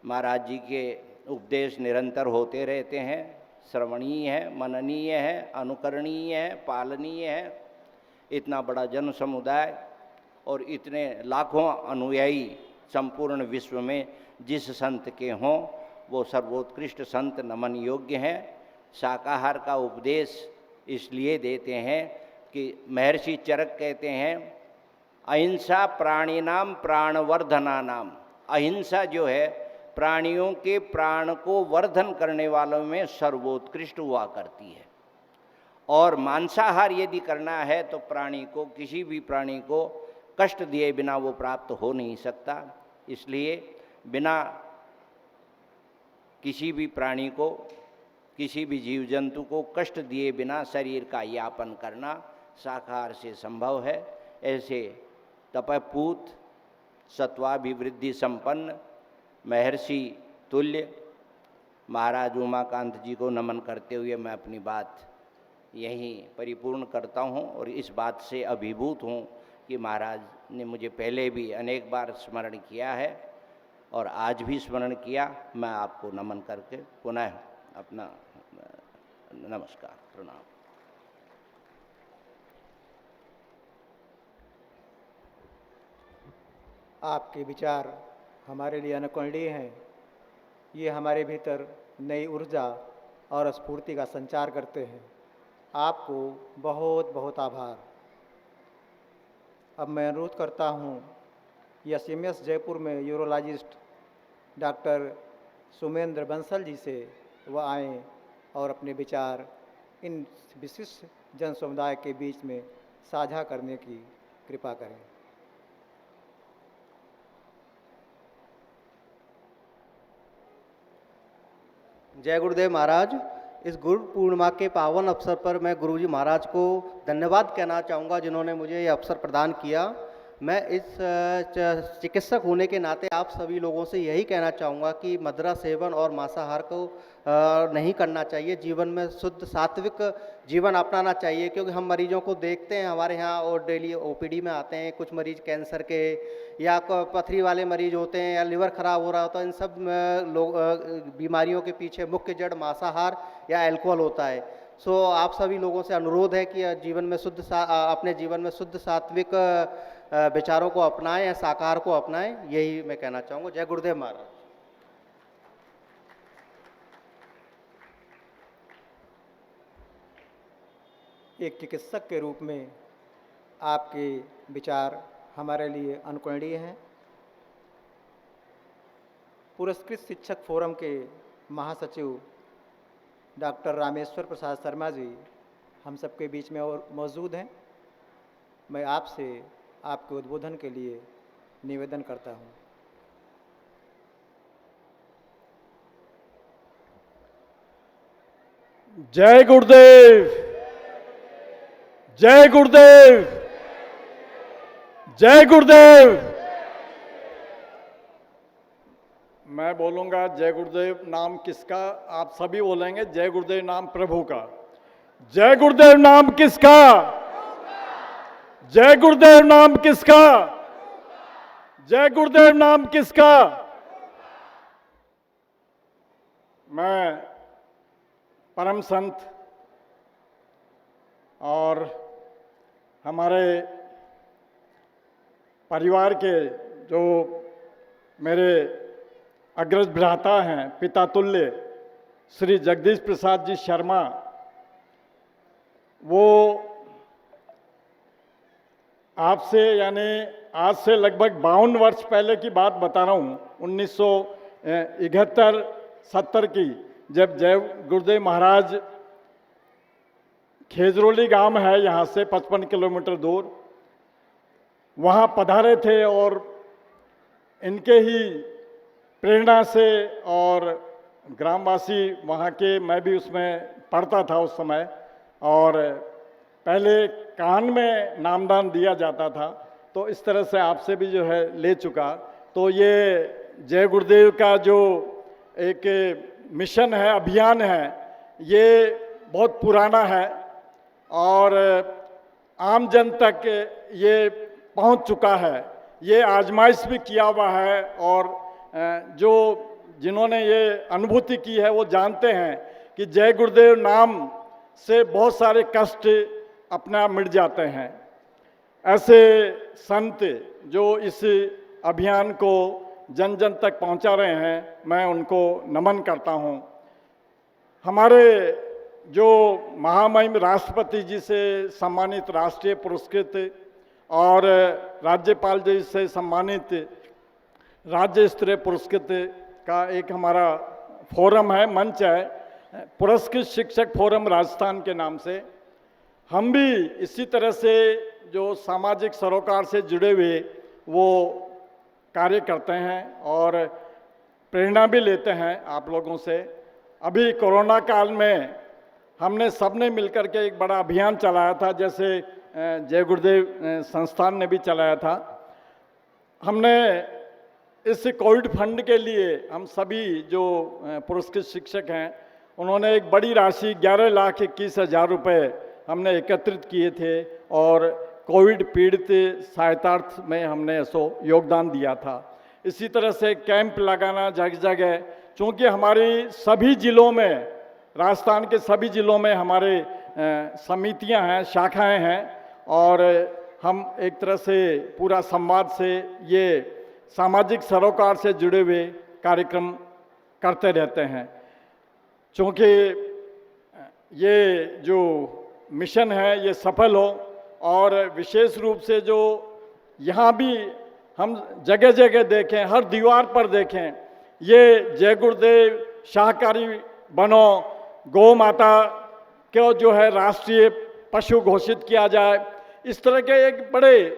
महाराज जी के उपदेश निरंतर होते रहते हैं, श्रवणीय है, मननीय है, अनुकरणीय है, पालनीय है। इतना बड़ा जन समुदाय और इतने लाखों अनुयायी संपूर्ण विश्व में जिस संत के हों वो सर्वोत्कृष्ट संत नमन योग्य हैं। शाकाहार का उपदेश इसलिए देते हैं कि महर्षि चरक कहते हैं अहिंसा प्राणिनाम प्राणवर्धनानाम। अहिंसा जो है प्राणियों के प्राण को वर्धन करने वालों में सर्वोत्कृष्ट हुआ करती है। और मांसाहार यदि करना है तो प्राणी को, किसी भी प्राणी को कष्ट दिए बिना वो प्राप्त हो नहीं सकता। इसलिए बिना किसी भी प्राणी को, किसी भी जीव जंतु को कष्ट दिए बिना शरीर का यापन करना शाकाहार से संभव है। ऐसे तपपूत सत्वाभिवृद्धि संपन्न महर्षि तुल्य महाराज उमाकांत जी को नमन करते हुए मैं अपनी बात यहीं परिपूर्ण करता हूँ। और इस बात से अभिभूत हूँ कि महाराज ने मुझे पहले भी अनेक बार स्मरण किया है और आज भी स्मरण किया। मैं आपको नमन करके पुनः अपना नमस्कार प्रणाम। आपके विचार हमारे लिए अनुकरणीय हैं। ये हमारे भीतर नई ऊर्जा और स्फूर्ति का संचार करते हैं। आपको बहुत बहुत आभार। अब मैं अनुरोध करता हूँ एसएमएस जयपुर में यूरोलॉजिस्ट डॉक्टर सुमेंद्र बंसल जी से वह आएँ और अपने विचार इन विशिष्ट जन समुदाय के बीच में साझा करने की कृपा करें। जय गुरुदेव महाराज। इस गुरु पूर्णिमा के पावन अवसर पर मैं गुरुजी महाराज को धन्यवाद कहना चाहूँगा, जिन्होंने मुझे ये अवसर प्रदान किया। मैं इस चिकित्सक होने के नाते आप सभी लोगों से यही कहना चाहूँगा कि मदिरा सेवन और मांसाहार को नहीं करना चाहिए। जीवन में शुद्ध सात्विक जीवन अपनाना चाहिए, क्योंकि हम मरीजों को देखते हैं हमारे यहाँ और डेली ओपीडी में आते हैं कुछ मरीज कैंसर के या पथरी वाले मरीज होते हैं या लिवर खराब हो रहा होता है। इन सब लोग बीमारियों के पीछे मुख्य जड़ मांसाहार या अल्कोहल होता है। सो आप सभी लोगों से अनुरोध है कि जीवन में अपने जीवन में शुद्ध सात्विक विचारों को अपनाएं या शाकाहार को अपनाएं, यही मैं कहना चाहूँगा। जय गुरुदेव महाराज। एक चिकित्सक के रूप में आपके विचार हमारे लिए अनुकरणीय हैं। पुरस्कृत शिक्षक फोरम के महासचिव डॉक्टर रामेश्वर प्रसाद शर्मा जी हम सबके बीच में और मौजूद हैं। मैं आपसे आपके उद्बोधन के लिए निवेदन करता हूं। जय गुरुदेव, जय गुरुदेव, जय गुरुदेव। मैं बोलूंगा जय गुरुदेव नाम किसका, आप सभी बोलेंगे जय गुरुदेव नाम प्रभु का। जय गुरुदेव नाम किसका? जय गुरुदेव नाम किसका? जय गुरुदेव नाम किसका? मैं परम संत और हमारे परिवार के जो मेरे अग्रज भ्राता हैं, पिता तुल्य श्री जगदीश प्रसाद जी शर्मा, वो आपसे यानी आज से लगभग 52 वर्ष पहले की बात बता रहा हूँ, 1971-70 की, जब जय गुरुदेव महाराज खेजरोली गांव है यहाँ से 55 किलोमीटर दूर, वहाँ पधारे थे और इनके ही प्रेरणा से और ग्रामवासी वहाँ के, मैं भी उसमें पढ़ता था उस समय, और पहले कान में नामदान दिया जाता था, तो इस तरह से आपसे भी जो है ले चुका। तो ये जय गुरुदेव का जो एक मिशन है, अभियान है, ये बहुत पुराना है और आम जन तक ये पहुंच चुका है। ये आजमाइश भी किया हुआ है और जो जिन्होंने ये अनुभूति की है वो जानते हैं कि जय गुरुदेव नाम से बहुत सारे कष्ट अपने आप मिट जाते हैं। ऐसे संत जो इस अभियान को जन जन तक पहुंचा रहे हैं, मैं उनको नमन करता हूं। हमारे जो महामहिम राष्ट्रपति जी से सम्मानित राष्ट्रीय पुरस्कृत और राज्यपाल जी से सम्मानित राज्य स्तरीय पुरस्कृत का एक हमारा फोरम है, मंच है, पुरस्कृत शिक्षक फोरम राजस्थान के नाम से। हम भी इसी तरह से जो सामाजिक सरोकार से जुड़े हुए वो कार्य करते हैं और प्रेरणा भी लेते हैं आप लोगों से। अभी कोरोना काल में हमने सबने मिलकर के एक बड़ा अभियान चलाया था, जैसे जय गुरुदेव संस्थान ने भी चलाया था। हमने इस कोविड फंड के लिए हम सभी जो पुरस्कृत शिक्षक हैं, उन्होंने एक बड़ी राशि 11,21,000 रुपये हमने एकत्रित किए थे और कोविड पीड़ित सहायतार्थ में हमने ऐसो योगदान दिया था। इसी तरह से कैंप लगाना जगह जगह, चूँकि हमारी सभी जिलों में, राजस्थान के सभी जिलों में हमारे समितियां हैं, शाखाएं हैं और हम एक तरह से पूरा संवाद से ये सामाजिक सरोकार से जुड़े हुए कार्यक्रम करते रहते हैं। चूँकि ये जो मिशन है ये सफल हो और विशेष रूप से जो यहाँ भी हम जगह जगह देखें, हर दीवार पर देखें, ये जय गुरुदेव शाकाहारी बनो, गौ माता को जो है राष्ट्रीय पशु घोषित किया जाए, इस तरह के एक बड़े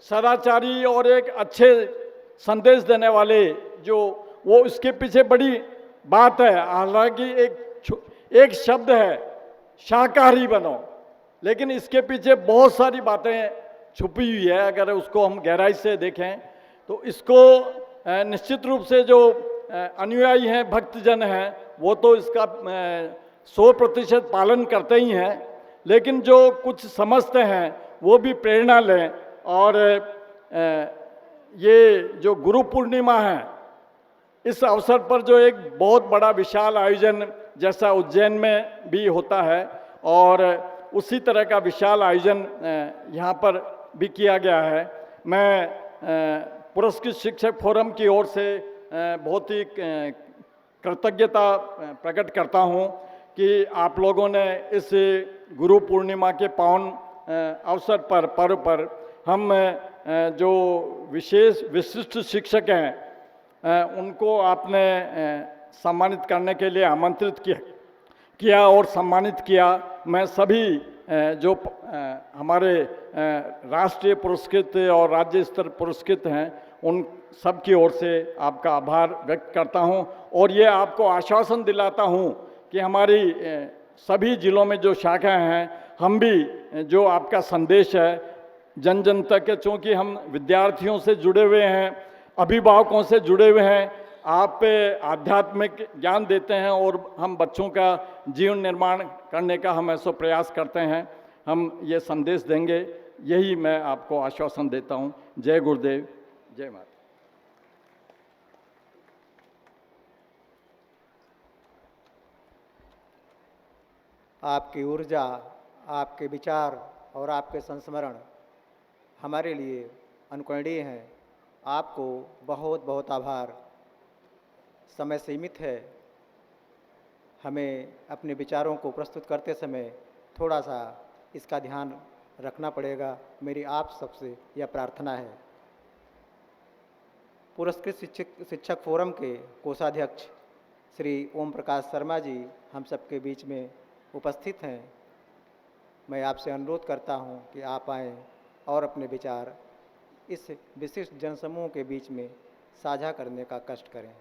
सदाचारी और एक अच्छे संदेश देने वाले जो वो उसके पीछे बड़ी बात है। हालांकि एक शब्द है शाकाहारी बनो, लेकिन इसके पीछे बहुत सारी बातें छुपी हुई है। अगर उसको हम गहराई से देखें तो इसको निश्चित रूप से जो अनुयायी हैं, भक्तजन हैं, वो तो इसका 100% पालन करते ही हैं, लेकिन जो कुछ समझते हैं वो भी प्रेरणा लें। और ये जो गुरु पूर्णिमा है, इस अवसर पर जो एक बहुत बड़ा विशाल आयोजन जैसा उज्जैन में भी होता है, और उसी तरह का विशाल आयोजन यहाँ पर भी किया गया है। मैं पुरस्कृत शिक्षक फोरम की ओर से बहुत ही कृतज्ञता प्रकट करता हूँ कि आप लोगों ने इस गुरु पूर्णिमा के पावन अवसर पर, पर्व पर, हम जो विशिष्ट शिक्षक हैं उनको आपने सम्मानित करने के लिए आमंत्रित किया और सम्मानित किया। मैं सभी जो हमारे राष्ट्रीय पुरस्कृत और राज्य स्तर पुरस्कृत हैं उन सब की ओर से आपका आभार व्यक्त करता हूं, और ये आपको आश्वासन दिलाता हूं कि हमारी सभी जिलों में जो शाखाएं हैं, हम भी जो आपका संदेश है जन जन तक, चूँकि हम विद्यार्थियों से जुड़े हुए हैं, अभिभावकों से जुड़े हुए हैं, आप आध्यात्मिक ज्ञान देते हैं और हम बच्चों का जीवन निर्माण करने का हम ऐसा प्रयास करते हैं। हम ये संदेश देंगे, यही मैं आपको आश्वासन देता हूँ। जय गुरुदेव, जय माता। आपकी ऊर्जा, आपके विचार और आपके संस्मरण हमारे लिए अनुकरणीय हैं। आपको बहुत बहुत आभार। समय सीमित है, हमें अपने विचारों को प्रस्तुत करते समय थोड़ा सा इसका ध्यान रखना पड़ेगा। मेरी आप सबसे यह प्रार्थना है। पुरस्कृत शिक्षक फोरम के कोषाध्यक्ष श्री ओम प्रकाश शर्मा जी हम सबके बीच में उपस्थित हैं। मैं आपसे अनुरोध करता हूं कि आप आएँ और अपने विचार इस विशिष्ट जनसमूह के बीच में साझा करने का कष्ट करें।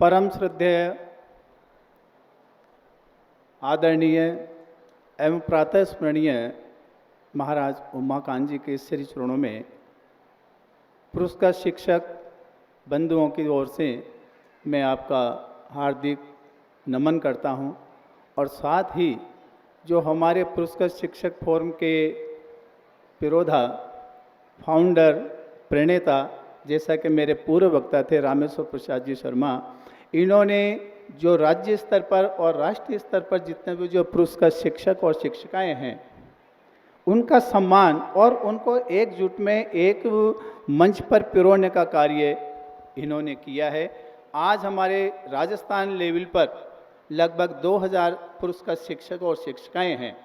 परम श्रद्धेय आदरणीय एवं प्रातः स्मरणीय महाराज उमाकांत जी के श्री चरणों में पुरस्कृत शिक्षक बंधुओं की ओर से मैं आपका हार्दिक नमन करता हूं, और साथ ही जो हमारे पुरस्कृत शिक्षक फोरम के पिरोधा फाउंडर प्रणेता, जैसा कि मेरे पूर्व वक्ता थे रामेश्वर प्रसाद जी शर्मा, इन्होंने जो राज्य स्तर पर और राष्ट्रीय स्तर पर जितने भी जो पुरस्कृत शिक्षक और शिक्षिकाएं हैं उनका सम्मान और उनको एकजुट में एक मंच पर पिरोने का कार्य इन्होंने किया है। आज हमारे राजस्थान लेवल पर लगभग 2000 पुरस्कृत शिक्षक और शिक्षिकाएं हैं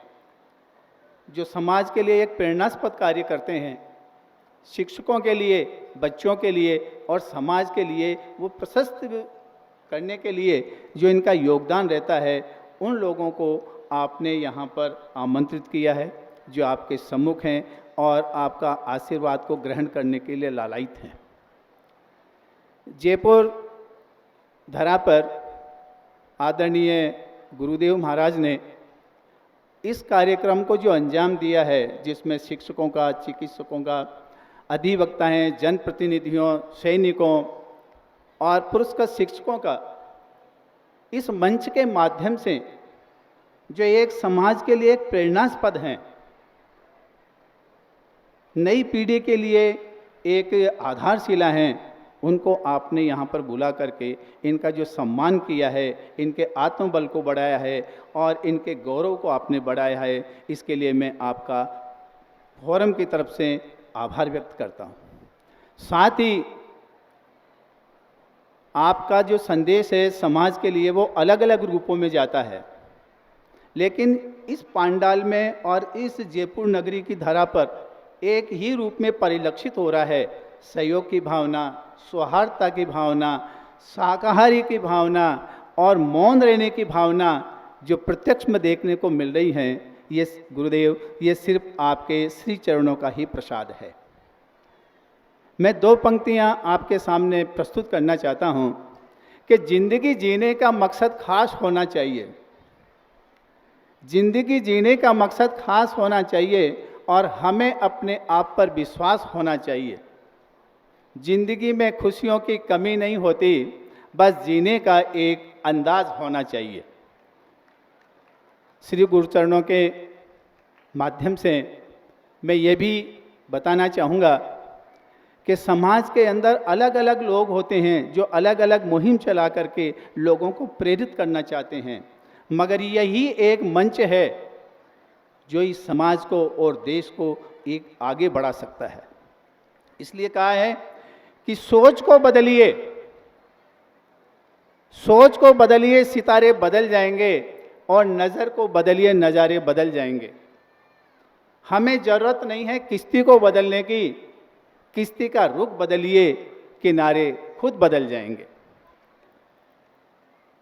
जो समाज के लिए एक प्रेरणास्पद कार्य करते हैं। शिक्षकों के लिए, बच्चों के लिए और समाज के लिए वो प्रशस्त करने के लिए जो इनका योगदान रहता है, उन लोगों को आपने यहाँ पर आमंत्रित किया है जो आपके सम्मुख हैं और आपका आशीर्वाद को ग्रहण करने के लिए लालायित हैं। जयपुर धरा पर आदरणीय गुरुदेव महाराज ने इस कार्यक्रम को जो अंजाम दिया है, जिसमें शिक्षकों का, चिकित्सकों का, अधिवक्ता हैं, जनप्रतिनिधियों, सैनिकों और पुरस्कृत शिक्षकों का इस मंच के माध्यम से जो एक समाज के लिए एक प्रेरणास्पद हैं, नई पीढ़ी के लिए एक आधारशिला हैं, उनको आपने यहाँ पर बुला करके इनका जो सम्मान किया है, इनके आत्मबल को बढ़ाया है और इनके गौरव को आपने बढ़ाया है, इसके लिए मैं आपका फोरम की तरफ से आभार व्यक्त करता हूँ। साथ ही आपका जो संदेश है समाज के लिए वो अलग अलग रूपों में जाता है, लेकिन इस पांडाल में और इस जयपुर नगरी की धरा पर एक ही रूप में परिलक्षित हो रहा है। सहयोग की भावना, सौहार्दता की भावना, शाकाहारी की भावना और मौन रहने की भावना जो प्रत्यक्ष में देखने को मिल रही है, ये गुरुदेव, ये सिर्फ आपके श्री चरणों का ही प्रसाद है। मैं 2 पंक्तियां आपके सामने प्रस्तुत करना चाहता हूं कि जिंदगी जीने का मकसद खास होना चाहिए। जिंदगी जीने का मकसद खास होना चाहिए और हमें अपने आप पर विश्वास होना चाहिए। जिंदगी में खुशियों की कमी नहीं होती, बस जीने का एक अंदाज होना चाहिए। श्री गुरुचरणों के माध्यम से मैं ये भी बताना चाहूँगा कि समाज के अंदर अलग अलग लोग होते हैं जो अलग अलग मुहिम चला करके लोगों को प्रेरित करना चाहते हैं, मगर यही एक मंच है जो इस समाज को और देश को एक आगे बढ़ा सकता है। इसलिए कहा है कि सोच को बदलिए, सोच को बदलिए, सितारे बदल जाएंगे, और नज़र को बदलिए, नज़ारे बदल जाएंगे। हमें ज़रूरत नहीं है किश्ती को बदलने की, किश्ती का रुख बदलिए, किनारे खुद बदल जाएंगे।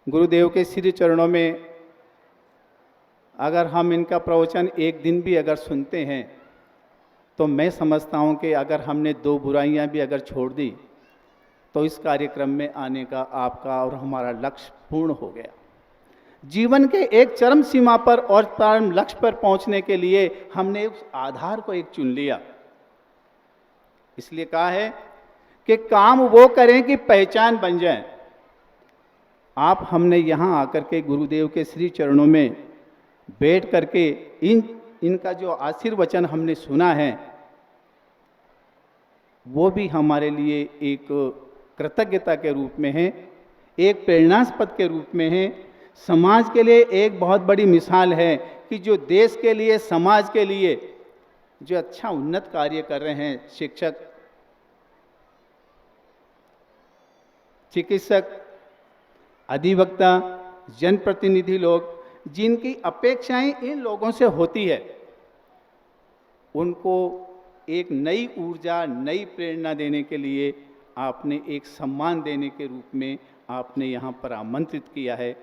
गुरुदेव के श्री चरणों में अगर हम इनका प्रवचन एक दिन भी अगर सुनते हैं तो मैं समझता हूं कि अगर हमने 2 बुराइयां भी अगर छोड़ दी तो इस कार्यक्रम में आने का आपका और हमारा लक्ष्य पूर्ण हो गया। जीवन के एक चरम सीमा पर और परम लक्ष्य पर पहुंचने के लिए हमने उस आधार को एक चुन लिया। इसलिए कहा है कि काम वो करें कि पहचान बन जाए। आप हमने यहाँ आकर के गुरुदेव के श्री चरणों में बैठ करके इनका जो आशीर्वचन हमने सुना है वो भी हमारे लिए एक कृतज्ञता के रूप में है, एक प्रेरणास्पद के रूप में है, समाज के लिए एक बहुत बड़ी मिसाल है कि जो देश के लिए, समाज के लिए जो अच्छा उन्नत कार्य कर रहे हैं, शिक्षक, चिकित्सक, अधिवक्ता, जनप्रतिनिधि लोग, जिनकी अपेक्षाएं इन लोगों से होती है, उनको एक नई ऊर्जा, नई प्रेरणा देने के लिए आपने एक सम्मान देने के रूप में आपने यहाँ पर आमंत्रित किया है।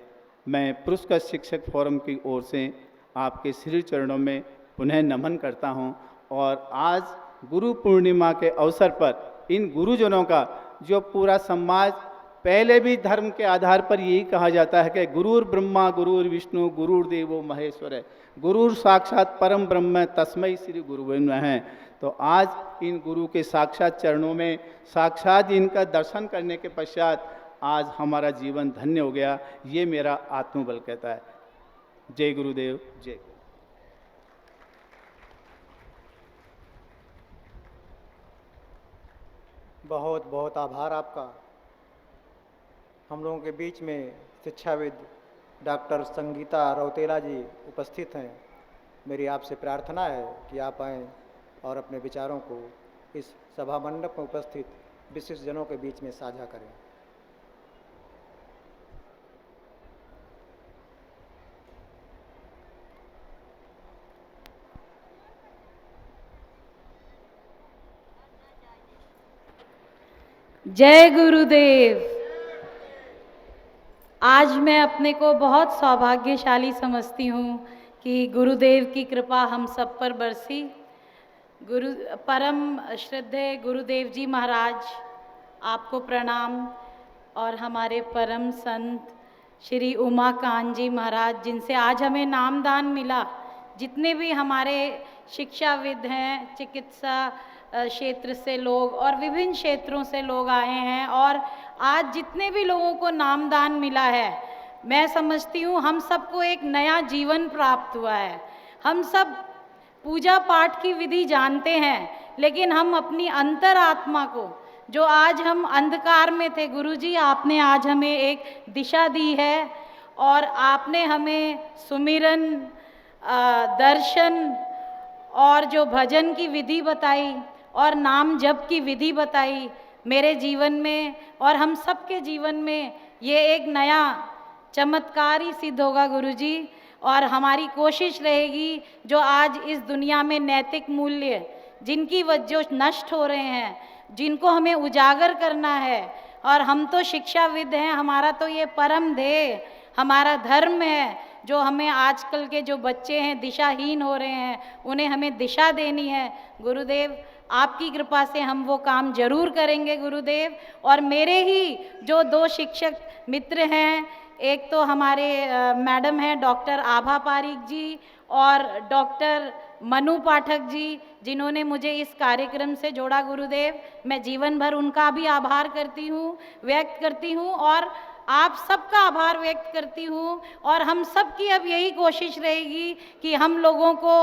मैं पुरस्कृत शिक्षक फोरम की ओर से आपके श्री चरणों में पुनः नमन करता हूँ। और आज गुरु पूर्णिमा के अवसर पर इन गुरुजनों का जो पूरा समाज, पहले भी धर्म के आधार पर यही कहा जाता है कि गुरुर ब्रह्मा गुरुर विष्णु गुरुर्देवो महेश्वर है, गुरुर साक्षात परम ब्रह्म तस्मै श्री गुरुवे नमः। तो आज इन गुरु के साक्षात चरणों में साक्षात इनका दर्शन करने के पश्चात आज हमारा जीवन धन्य हो गया, ये मेरा आत्मबल कहता है। जय गुरुदेव, जय। बहुत बहुत आभार आपका। हम लोगों के बीच में शिक्षाविद डॉक्टर संगीता रौतेला जी उपस्थित हैं। मेरी आपसे प्रार्थना है कि आप आएँ और अपने विचारों को इस सभा मंडप में उपस्थित विशिष्ट जनों के बीच में साझा करें। जय गुरुदेव। आज मैं अपने को बहुत सौभाग्यशाली समझती हूँ कि गुरुदेव की कृपा हम सब पर बरसी। परम श्रद्धेय गुरुदेव जी महाराज, आपको प्रणाम। और हमारे परम संत श्री उमाकांत जी महाराज, जिनसे आज हमें नामदान मिला, जितने भी हमारे शिक्षाविद हैं, चिकित्सा क्षेत्र से लोग और विभिन्न क्षेत्रों से लोग आए हैं, और आज जितने भी लोगों को नामदान मिला है, मैं समझती हूँ हम सबको एक नया जीवन प्राप्त हुआ है। हम सब पूजा पाठ की विधि जानते हैं, लेकिन हम अपनी अंतरात्मा को, जो आज हम अंधकार में थे, गुरुजी आपने आज हमें एक दिशा दी है, और आपने हमें सुमिरन, दर्शन और जो भजन की विधि बताई और नाम जप की विधि बताई, मेरे जीवन में और हम सबके जीवन में ये एक नया चमत्कार ही सिद्ध होगा गुरुजी। और हमारी कोशिश रहेगी जो आज इस दुनिया में नैतिक मूल्य जिनकी वजह नष्ट हो रहे हैं, जिनको हमें उजागर करना है, और हम तो शिक्षाविद हैं, हमारा तो ये परम ध्येय, हमारा धर्म है जो हमें आजकल के जो बच्चे हैं दिशाहीन हो रहे हैं, उन्हें हमें दिशा देनी है गुरुदेव। आपकी कृपा से हम वो काम जरूर करेंगे गुरुदेव। और मेरे ही जो 2 शिक्षक मित्र हैं, एक तो हमारे मैडम हैं डॉक्टर आभा पारीक जी और डॉक्टर मनु पाठक जी, जिन्होंने मुझे इस कार्यक्रम से जोड़ा गुरुदेव। मैं जीवन भर उनका भी आभार व्यक्त करती हूँ और आप सबका आभार व्यक्त करती हूँ। और हम सब की अब यही कोशिश रहेगी कि हम लोगों को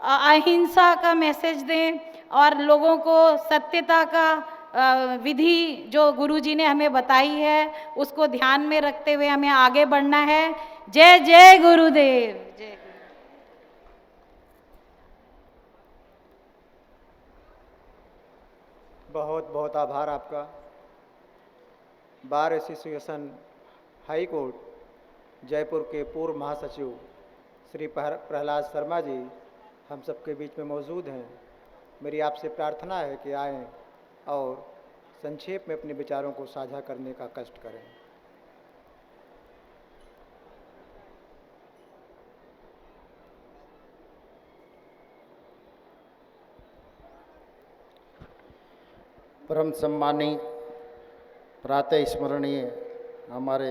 अहिंसा का मैसेज दें और लोगों को सत्यता का विधि जो गुरुजी ने हमें बताई है उसको ध्यान में रखते हुए हमें आगे बढ़ना है। जय जय गुरुदेव। जय बहुत बहुत आभार आपका। Bar association high court Jaipur के पूर्व महासचिव श्री प्रहलाद शर्मा जी हम सबके बीच में मौजूद हैं। मेरी आपसे प्रार्थना है कि आएं और संक्षेप में अपने विचारों को साझा करने का कष्ट करें। परम सम्मानी प्रातः स्मरणीय हमारे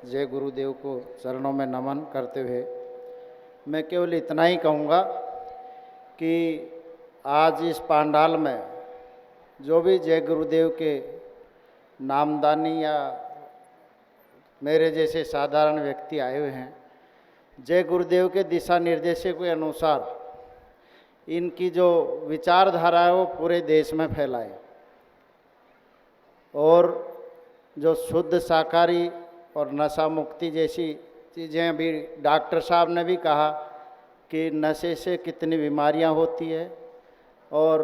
जय गुरुदेव को चरणों में नमन करते हुए मैं केवल इतना ही कहूँगा कि आज इस पांडाल में जो भी जय गुरुदेव के नामदानी या मेरे जैसे साधारण व्यक्ति आए हुए हैं, जय गुरुदेव के दिशा निर्देशों के अनुसार इनकी जो विचारधारा है वो पूरे देश में फैलाए और जो शुद्ध शाकाहारी और नशा मुक्ति जैसी चीज़ें अभी डॉक्टर साहब ने भी कहा कि नशे से कितनी बीमारियां होती है और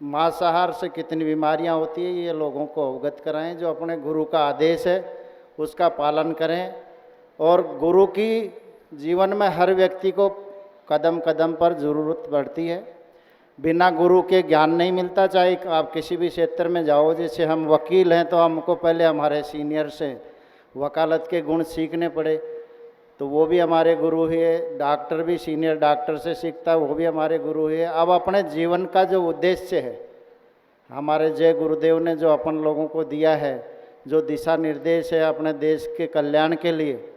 मांसाहार से कितनी बीमारियां होती है, ये लोगों को अवगत कराएं। जो अपने गुरु का आदेश है उसका पालन करें और गुरु की जीवन में हर व्यक्ति को कदम कदम पर ज़रूरत पड़ती है। बिना गुरु के ज्ञान नहीं मिलता। चाहे आप किसी भी क्षेत्र में जाओ, जैसे हम वकील हैं तो हमको पहले हमारे सीनियर से वकालत के गुण सीखने पड़े, तो वो भी हमारे गुरु ही है। डॉक्टर भी सीनियर डॉक्टर से सीखता है, वो भी हमारे गुरु ही है। अब अपने जीवन का जो उद्देश्य है, हमारे जय गुरुदेव ने जो अपन लोगों को दिया है, जो दिशा निर्देश है अपने देश के कल्याण के लिए,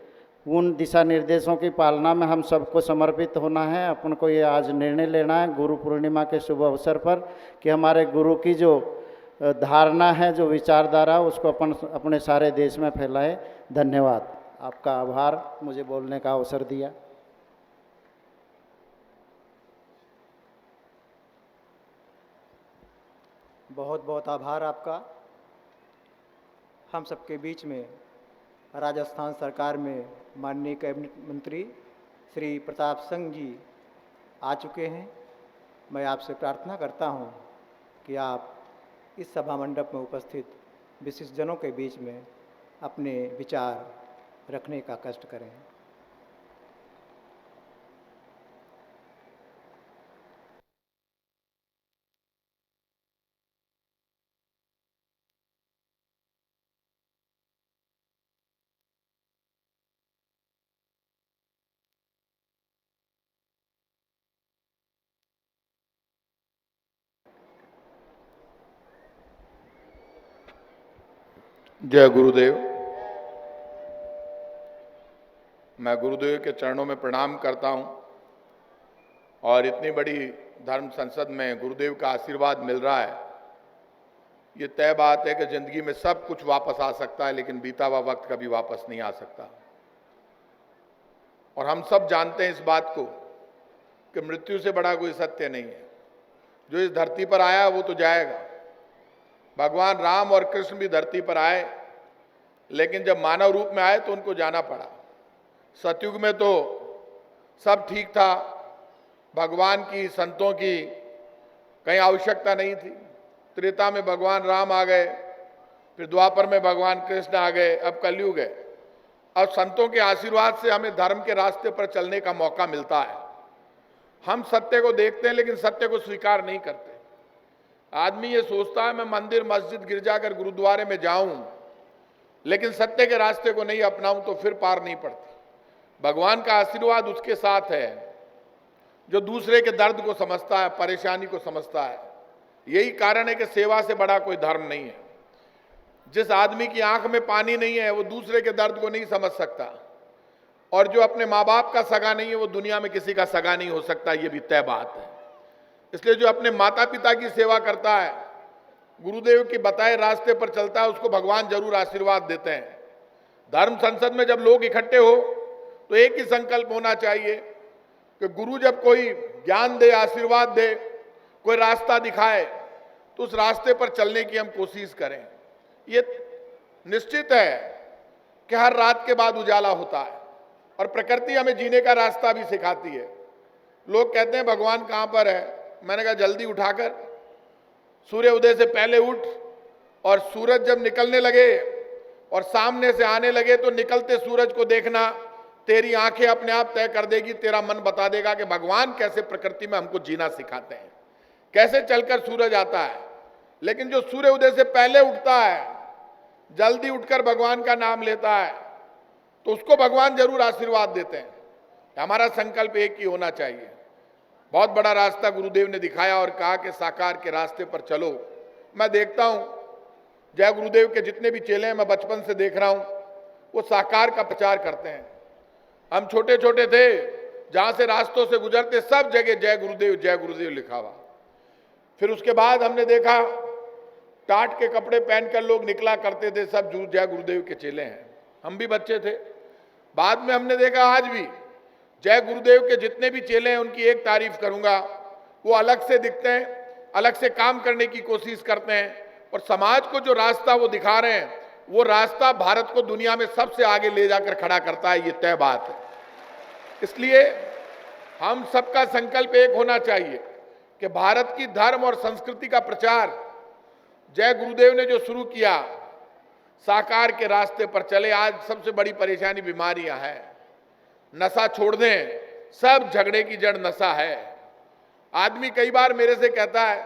उन दिशा निर्देशों की पालना में हम सबको समर्पित होना है। अपन को ये आज निर्णय लेना है गुरु पूर्णिमा के शुभ अवसर पर कि हमारे गुरु की जो धारणा है, जो विचारधारा, उसको अपन अपने सारे देश में फैलाएं। धन्यवाद। आपका आभार मुझे बोलने का अवसर दिया। बहुत बहुत आभार आपका। हम सबके बीच में राजस्थान सरकार में माननीय कैबिनेट मंत्री श्री प्रताप सिंह जी आ चुके हैं। मैं आपसे प्रार्थना करता हूं कि आप इस सभा मंडप में उपस्थित विशिष्ट जनों के बीच में अपने विचार रखने का कष्ट करें। जय गुरुदेव। मैं गुरुदेव के चरणों में प्रणाम करता हूं और इतनी बड़ी धर्म संसद में गुरुदेव का आशीर्वाद मिल रहा है। ये तय बात है कि जिंदगी में सब कुछ वापस आ सकता है, लेकिन बीता हुआ वक्त कभी वापस नहीं आ सकता। और हम सब जानते हैं इस बात को कि मृत्यु से बड़ा कोई सत्य नहीं है। जो इस धरती पर आया वो तो जाएगा। भगवान राम और कृष्ण भी धरती पर आए, लेकिन जब मानव रूप में आए तो उनको जाना पड़ा। सतयुग में तो सब ठीक था, भगवान की, संतों की कहीं आवश्यकता नहीं थी। त्रेता में भगवान राम आ गए, फिर द्वापर में भगवान कृष्ण आ गए, अब कलयुग है। अब संतों के आशीर्वाद से हमें धर्म के रास्ते पर चलने का मौका मिलता है। हम सत्य को देखते हैं लेकिन सत्य को स्वीकार नहीं करते। आदमी ये सोचता है मैं मंदिर, मस्जिद, गिरजाघर, गुरुद्वारे में जाऊं, लेकिन सत्य के रास्ते को नहीं अपनाऊं तो फिर पार नहीं पड़ती। भगवान का आशीर्वाद उसके साथ है जो दूसरे के दर्द को समझता है, परेशानी को समझता है। यही कारण है कि सेवा से बड़ा कोई धर्म नहीं है। जिस आदमी की आंख में पानी नहीं है वो दूसरे के दर्द को नहीं समझ सकता, और जो अपने माँ बाप का सगा नहीं है वो दुनिया में किसी का सगा नहीं हो सकता, ये भी तय बात है। इसलिए जो अपने माता पिता की सेवा करता है, गुरुदेव के बताए रास्ते पर चलता है, उसको भगवान जरूर आशीर्वाद देते हैं। धर्म संसद में जब लोग इकट्ठे हो तो एक ही संकल्प होना चाहिए कि गुरु जब कोई ज्ञान दे, आशीर्वाद दे, कोई रास्ता दिखाए, तो उस रास्ते पर चलने की हम कोशिश करें। ये निश्चित है कि हर रात के बाद उजाला होता है और प्रकृति हमें जीने का रास्ता भी सिखाती है। लोग कहते हैं भगवान कहाँ पर है, मैंने कहा जल्दी उठाकर सूर्य उदय से पहले उठ, और सूरज जब निकलने लगे और सामने से आने लगे तो निकलते सूरज को देखना, तेरी आंखें अपने आप तय कर देगी, तेरा मन बता देगा कि भगवान कैसे प्रकृति में हमको जीना सिखाते हैं, कैसे चलकर सूरज आता है। लेकिन जो सूर्य उदय से पहले उठता है, जल्दी उठकर भगवान का नाम लेता है, तो उसको भगवान जरूर आशीर्वाद देते हैं। हमारा संकल्प एक ही होना चाहिए। बहुत बड़ा रास्ता गुरुदेव ने दिखाया और कहा कि साकार के रास्ते पर चलो। मैं देखता हूं जय गुरुदेव के जितने भी चेले हैं, मैं बचपन से देख रहा हूं, वो साकार का प्रचार करते हैं। हम छोटे छोटे थे, जहां से रास्तों से गुजरते सब जगह जय गुरुदेव लिखा हुआ। फिर उसके बाद हमने देखा टाट के कपड़े पहनकर लोग निकला करते थे, सब जय गुरुदेव के चेले हैं। हम भी बच्चे थे। बाद में हमने देखा आज भी जय गुरुदेव के जितने भी चेले हैं उनकी एक तारीफ करूंगा, वो अलग से दिखते हैं, अलग से काम करने की कोशिश करते हैं, और समाज को जो रास्ता वो दिखा रहे हैं वो रास्ता भारत को दुनिया में सबसे आगे ले जाकर खड़ा करता है, ये तय बात है। इसलिए हम सबका संकल्प एक होना चाहिए कि भारत की धर्म और संस्कृति का प्रचार जय गुरुदेव ने जो शुरू किया, साकार के रास्ते पर चले। आज सबसे बड़ी परेशानी बीमारियां हैं, नशा छोड़ दें, सब झगड़े की जड़ नशा है। आदमी कई बार मेरे से कहता है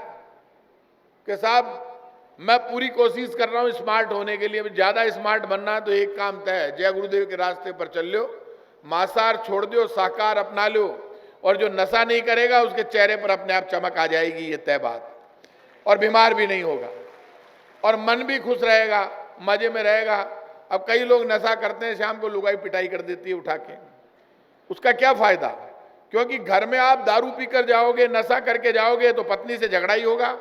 कि साहब मैं पूरी कोशिश कर रहा हूं स्मार्ट होने के लिए, ज्यादा स्मार्ट बनना है तो एक काम तय है, जय गुरुदेव के रास्ते पर चल लो, मांसाहार छोड़ दो, साकार अपना लो, और जो नशा नहीं करेगा उसके चेहरे पर अपने आप चमक आ जाएगी, ये तय बात, और बीमार भी नहीं होगा और मन भी खुश रहेगा, मजे में रहेगा। अब कई लोग नशा करते हैं, शाम को लुगाई पिटाई कर देती है उठा के, उसका क्या फायदा? क्योंकि घर में आप दारू पीकर जाओगे, नशा करके जाओगे तो पत्नी से झगड़ा ही होगा,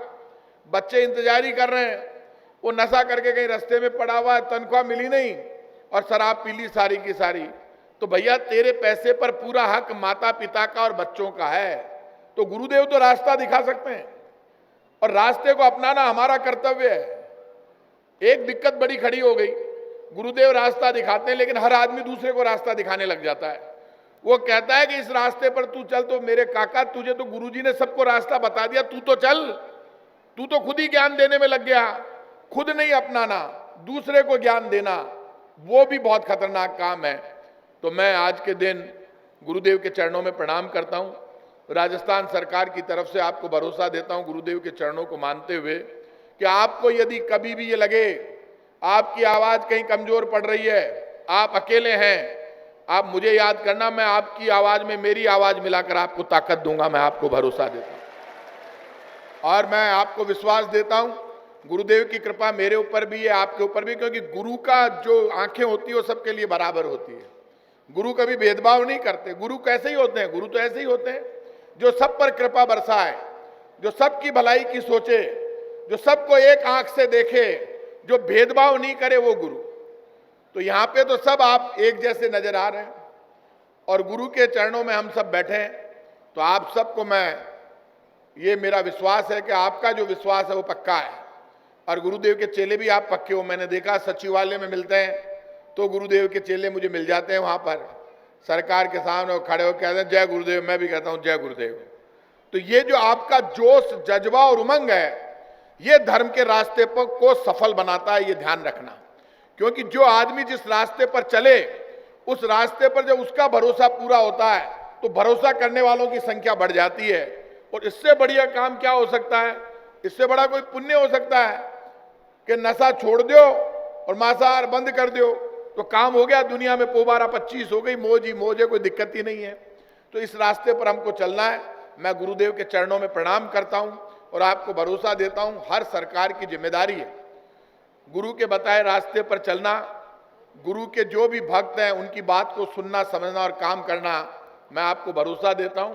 बच्चे इंतजार ही कर रहे हैं, वो नशा करके कहीं रास्ते में पड़ा हुआ है, तनख्वाह मिली नहीं और शराब पी ली सारी की सारी, तो भैया तेरे पैसे पर पूरा हक माता पिता का और बच्चों का है। तो गुरुदेव तो रास्ता दिखा सकते हैं और रास्ते को अपनाना हमारा कर्तव्य है। एक दिक्कत बड़ी खड़ी हो गई, गुरुदेव रास्ता दिखाते हैं लेकिन हर आदमी दूसरे को रास्ता दिखाने लग जाता है। वो कहता है कि इस रास्ते पर तू चल, तो मेरे काका तुझे तो गुरुजी ने सबको रास्ता बता दिया, तू तो चल, तू तो खुद ही ज्ञान देने में लग गया। खुद नहीं अपनाना, दूसरे को ज्ञान देना, वो भी बहुत खतरनाक काम है। तो मैं आज के दिन गुरुदेव के चरणों में प्रणाम करता हूँ, राजस्थान सरकार की तरफ से आपको भरोसा देता हूँ गुरुदेव के चरणों को मानते हुए कि आपको यदि कभी भी ये लगे आपकी आवाज़ कहीं कमजोर पड़ रही है, आप अकेले हैं, आप मुझे याद करना, मैं आपकी आवाज़ में मेरी आवाज़ मिलाकर आपको ताकत दूंगा, मैं आपको भरोसा देता हूँ। और मैं आपको विश्वास देता हूँ गुरुदेव की कृपा मेरे ऊपर भी है, आपके ऊपर भी, क्योंकि गुरु का जो आंखें होती है वो सबके लिए बराबर होती है। गुरु कभी भेदभाव नहीं करते। गुरु कैसे ही होते हैं? गुरु तो ऐसे ही होते हैं जो सब पर कृपा बरसाए, जो सबकी भलाई की सोचे, जो सबको एक आंख से देखे, जो भेदभाव नहीं करे, वो गुरु। तो यहाँ पे तो सब आप एक जैसे नजर आ रहे हैं और गुरु के चरणों में हम सब बैठे हैं। तो आप सबको मैं, ये मेरा विश्वास है कि आपका जो विश्वास है वो पक्का है और गुरुदेव के चेले भी आप पक्के हो। मैंने देखा सचिवालय में मिलते हैं तो गुरुदेव के चेले मुझे मिल जाते हैं, वहाँ पर सरकार के सामने खड़े हो कहते हैं जय गुरुदेव, मैं भी कहता हूँ जय गुरुदेव। तो ये जो आपका जोश, जज्बा और उमंग है, ये धर्म के रास्ते पर को सफल बनाता है, ये ध्यान रखना। क्योंकि जो आदमी जिस रास्ते पर चले, उस रास्ते पर जब उसका भरोसा पूरा होता है तो भरोसा करने वालों की संख्या बढ़ जाती है। और इससे बढ़िया काम क्या हो सकता है? इससे बड़ा कोई पुण्य हो सकता है कि नशा छोड़ दो और मांसाहार बंद कर दो, तो काम हो गया, दुनिया में पोबारा 25 हो गई, मौज ही मौज है, कोई दिक्कत ही नहीं है। तो इस रास्ते पर हमको चलना है। मैं गुरुदेव के चरणों में प्रणाम करता हूं और आपको भरोसा देता हूं, हर सरकार की जिम्मेदारी है गुरु के बताए रास्ते पर चलना, गुरु के जो भी भक्त हैं उनकी बात को सुनना, समझना और काम करना। मैं आपको भरोसा देता हूं,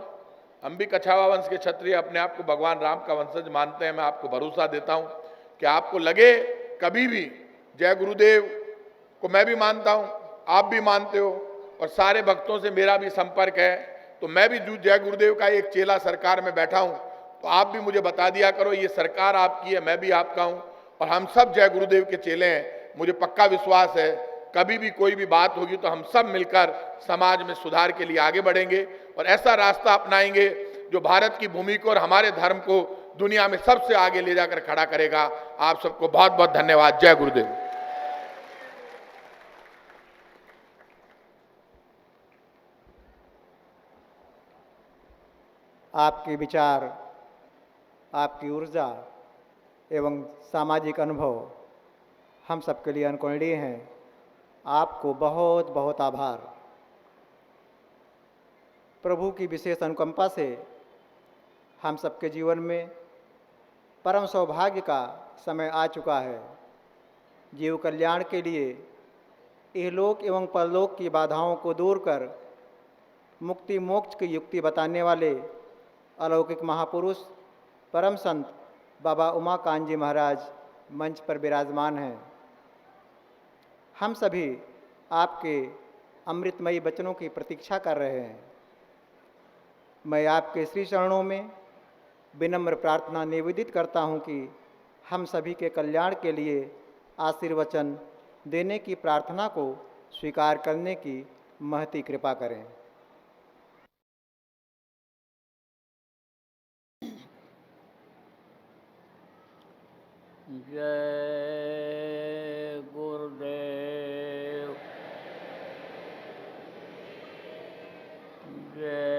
हम भी कछावा वंश के क्षत्रिय अपने आप को भगवान राम का वंशज मानते हैं। मैं आपको भरोसा देता हूं कि आपको लगे कभी भी, जय गुरुदेव को मैं भी मानता हूं, आप भी मानते हो और सारे भक्तों से मेरा भी संपर्क है, तो मैं भी जय गुरुदेव का एक चेला सरकार में बैठा हूं, तो आप भी मुझे बता दिया करो ये सरकार आपकी है, मैं भी आपका हूं और हम सब जय गुरुदेव के चेले हैं। मुझे पक्का विश्वास है कभी भी कोई भी बात होगी तो हम सब मिलकर समाज में सुधार के लिए आगे बढ़ेंगे और ऐसा रास्ता अपनाएंगे जो भारत की भूमि को और हमारे धर्म को दुनिया में सबसे आगे ले जाकर खड़ा करेगा। आप सबको बहुत बहुत धन्यवाद। जय गुरुदेव। आपके विचार, आपकी ऊर्जा एवं सामाजिक अनुभव हम सबके लिए अनुकरणीय हैं। आपको बहुत बहुत आभार। प्रभु की विशेष अनुकंपा से हम सबके जीवन में परम सौभाग्य का समय आ चुका है। जीव कल्याण के लिए इहलोक एवं परलोक की बाधाओं को दूर कर मुक्ति मोक्ष की युक्ति बताने वाले अलौकिक महापुरुष परम संत बाबा उमाकांत जी महाराज मंच पर विराजमान हैं। हम सभी आपके अमृतमयी वचनों की प्रतीक्षा कर रहे हैं। मैं आपके श्री चरणों में विनम्र प्रार्थना निवेदित करता हूं कि हम सभी के कल्याण के लिए आशीर्वचन देने की प्रार्थना को स्वीकार करने की महती कृपा करें। जय गुरुदेव। जय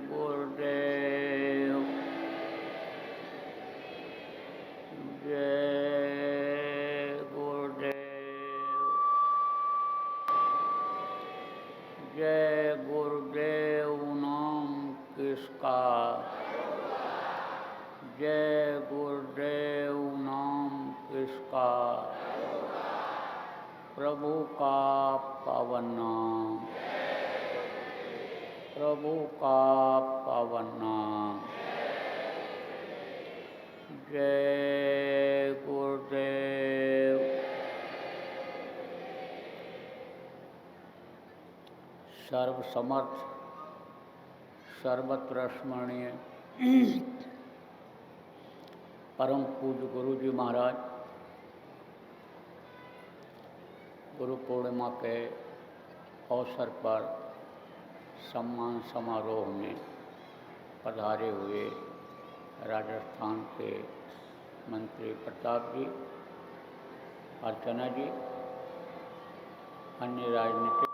गुरुदेव। जय गुरुदेव। जय गुरुदेव नाम किसका, जय गुरुदेव नाम किसका, प्रभु का पावन नाम, प्रभु का पावन नाम। जय गुरुदेव। सर्वसमर्थ सर्वत्र स्मरणीय परम पूज्य गुरु जी महाराज गुरु पूर्णिमा के अवसर पर सम्मान समारोह में पधारे हुए राजस्थान के मंत्री प्रताप जी, अर्चना जी, अन्य राजनीतिक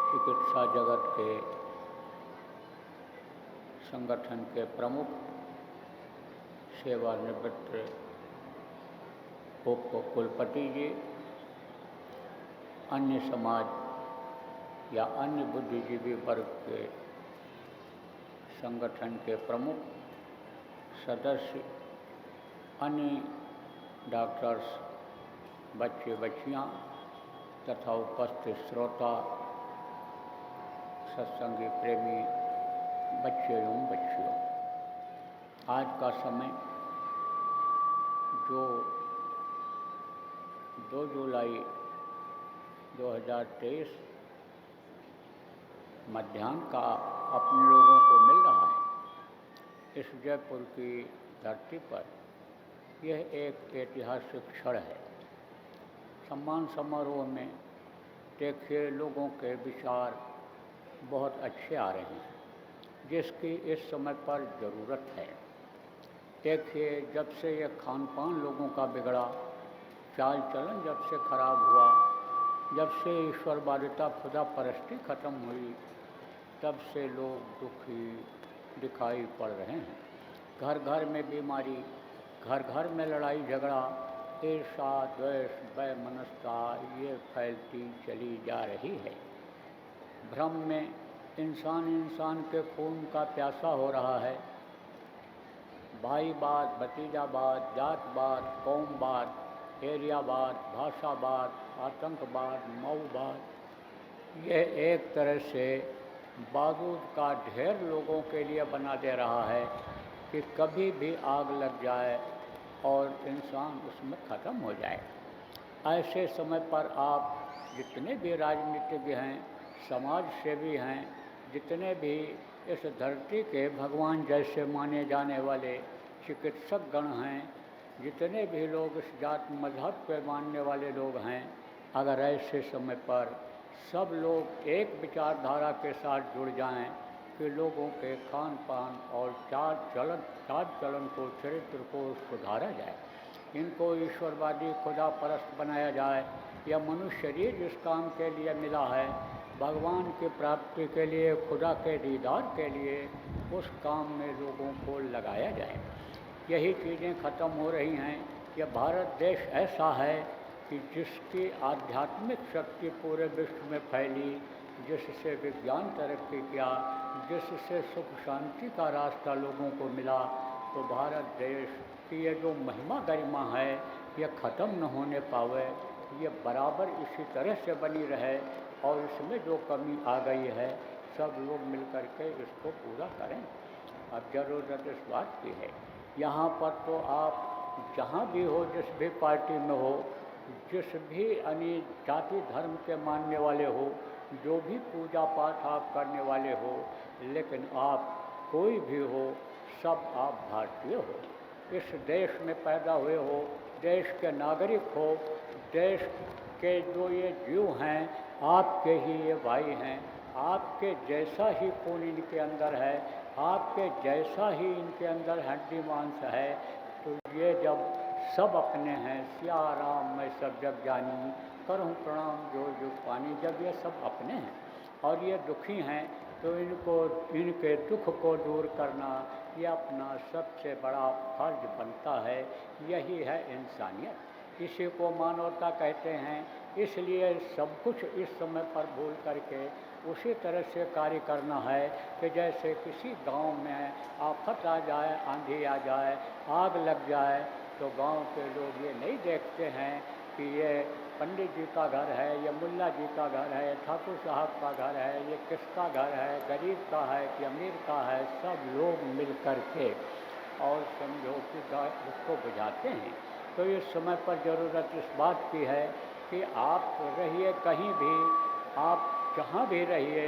चिकित्सा जगत के संगठन के प्रमुख, सेवानिवृत्त उप कुलपति जी, अन्य समाज या अन्य बुद्धिजीवी वर्ग के संगठन के प्रमुख सदस्य, अन्य डॉक्टर्स, बच्चे बच्चियां तथा उपस्थित श्रोता, सत्संगी प्रेमी बच्चे एवं बच्चियों, आज का समय जो 2 जुलाई 2023 मध्याह्न का अपने लोगों को मिल रहा है, इस जयपुर की धरती पर यह एक ऐतिहासिक क्षण है। सम्मान समारोह में देखिए लोगों के विचार बहुत अच्छे आ रहे हैं, जिसकी इस समय पर ज़रूरत है। देखिए जब से यह खान पान लोगों का बिगड़ा, चाल चलन जब से खराब हुआ, जब से ईश्वरवादिता खुदा परस्ती खत्म हुई, तब से लोग दुखी दिखाई पड़ रहे हैं। घर घर में बीमारी, घर घर में लड़ाई झगड़ा, ईर्षा, द्वेष, वैमनस्यता ये फैलती चली जा रही है। भ्रम में इंसान के खून का प्यासा हो रहा है। भाईवाद, भतीजावाद, जातवाद, कौमवाद, एरियावाद, भाषावाद, आतंकवाद, मऊवाद ये एक तरह से बारूद का ढेर लोगों के लिए बना दे रहा है कि कभी भी आग लग जाए और इंसान उसमें ख़त्म हो जाए। ऐसे समय पर आप जितने भी राजनीतिज्ञ हैं, समाज सेवी हैं, जितने भी इस धरती के भगवान जैसे माने जाने वाले चिकित्सक गण हैं, जितने भी लोग इस जात मजहब पे मानने वाले लोग हैं, अगर ऐसे समय पर सब लोग एक विचारधारा के साथ जुड़ जाएं कि लोगों के खान पान और चाल चलन को, चरित्र को सुधारा जाए, इनको ईश्वरवादी खुदा परस्त बनाया जाए, या मनुष्य शरीर जिस काम के लिए मिला है भगवान की प्राप्ति के लिए, खुदा के दीदार के लिए, उस काम में लोगों को लगाया जाए। यही चीज़ें ख़त्म हो रही हैं। यह भारत देश ऐसा है कि जिसकी आध्यात्मिक शक्ति पूरे विश्व में फैली, जिससे विज्ञान तरक्की किया, जिससे सुख शांति का रास्ता लोगों को मिला, तो भारत देश की ये जो महिमा गरिमा है ये ख़त्म न होने पावे, ये बराबर इसी तरह से बनी रहे, और इसमें जो कमी आ गई है सब लोग मिल कर के इसको पूरा करें। अब ज़रूरत इस बात की है, यहाँ पर तो आप जहाँ भी हो, जिस भी पार्टी में हो, जिस भी अन्य जाति धर्म के मानने वाले हो, जो भी पूजा पाठ आप करने वाले हो, लेकिन आप कोई भी हो, सब आप भारतीय हो, इस देश में पैदा हुए हो, देश के नागरिक हो, देश के जो ये जीव हैं आपके ही ये भाई हैं, आपके जैसा ही खून इनके अंदर है, आपके जैसा ही इनके अंदर हड्डी मांस है। तो ये जब सब अपने हैं, सिया राम मैं सब जग जानी, करूँ प्रणाम जो जो पानी, जब ये सब अपने हैं और ये दुखी हैं, तो इनके दुख को दूर करना ये अपना सबसे बड़ा फर्ज बनता है। यही है इंसानियत, इसी को मानवता कहते हैं। इसलिए सब कुछ इस समय पर भूल करके उसी तरह से कार्य करना है कि जैसे किसी गांव में आफत आ जाए, आंधी आ जाए, आग लग जाए, तो गांव के लोग ये नहीं देखते हैं कि ये पंडित जी का घर है, ये मुल्ला जी का घर है, ठाकुर साहब का घर है, ये किसका घर है, गरीब का है कि अमीर का है, सब लोग मिल कर के और समझो कि उसको बुझाते हैं। तो इस समय पर ज़रूरत इस बात की है कि आप रहिए कहीं भी, आप जहाँ भी रहिए,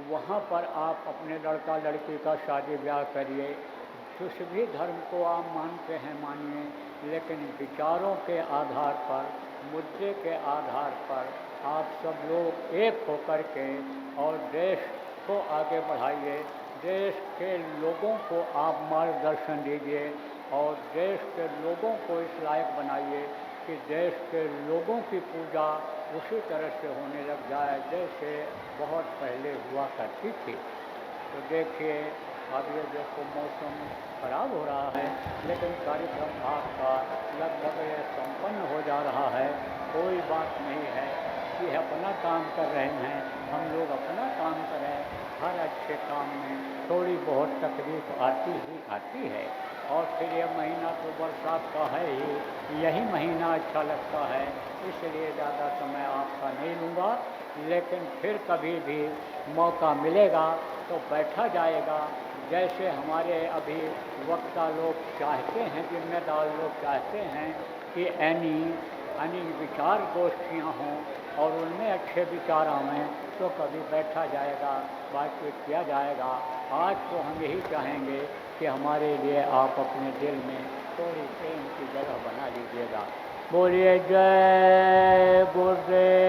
वहाँ पर आप अपने लड़का लड़की का शादी ब्याह करिए, जिस भी धर्म को आप मानते हैं मानिए, लेकिन विचारों के आधार पर, मुद्दे के आधार पर आप सब लोग एक होकर के और देश को आगे बढ़ाइए, देश के लोगों को आप मार्गदर्शन दीजिए और देश के लोगों को इस लायक बनाइए कि देश के लोगों की पूजा उसी तरह से होने लग जाए जैसे बहुत पहले हुआ करती थी। तो देखिए अब ये देखो मौसम खराब हो रहा है, लेकिन कार्यक्रम आपका लगभग ये संपन्न हो जा रहा है। कोई बात नहीं है कि अपना काम कर रहे हैं, हम लोग अपना काम करें। हर अच्छे काम में थोड़ी बहुत तकलीफ आती है और फिर ये महीना तो बरसात का है ही, यही महीना अच्छा लगता है, इसलिए ज़्यादा समय आपका नहीं लूँगा। लेकिन फिर कभी भी मौका मिलेगा तो बैठा जाएगा, जैसे हमारे अभी वक्ता लोग चाहते हैं, जिम्मेदार लोग चाहते हैं कि यानी विचार गोष्ठियाँ हों और उनमें अच्छे विचार आवें, तो कभी बैठा जाएगा, बातचीत किया जाएगा। आज तो हम यही चाहेंगे कि हमारे लिए आप अपने दिल में थोड़ी प्रेम की जगह बना लीजिएगा। बोलिए जय गुरुदेव।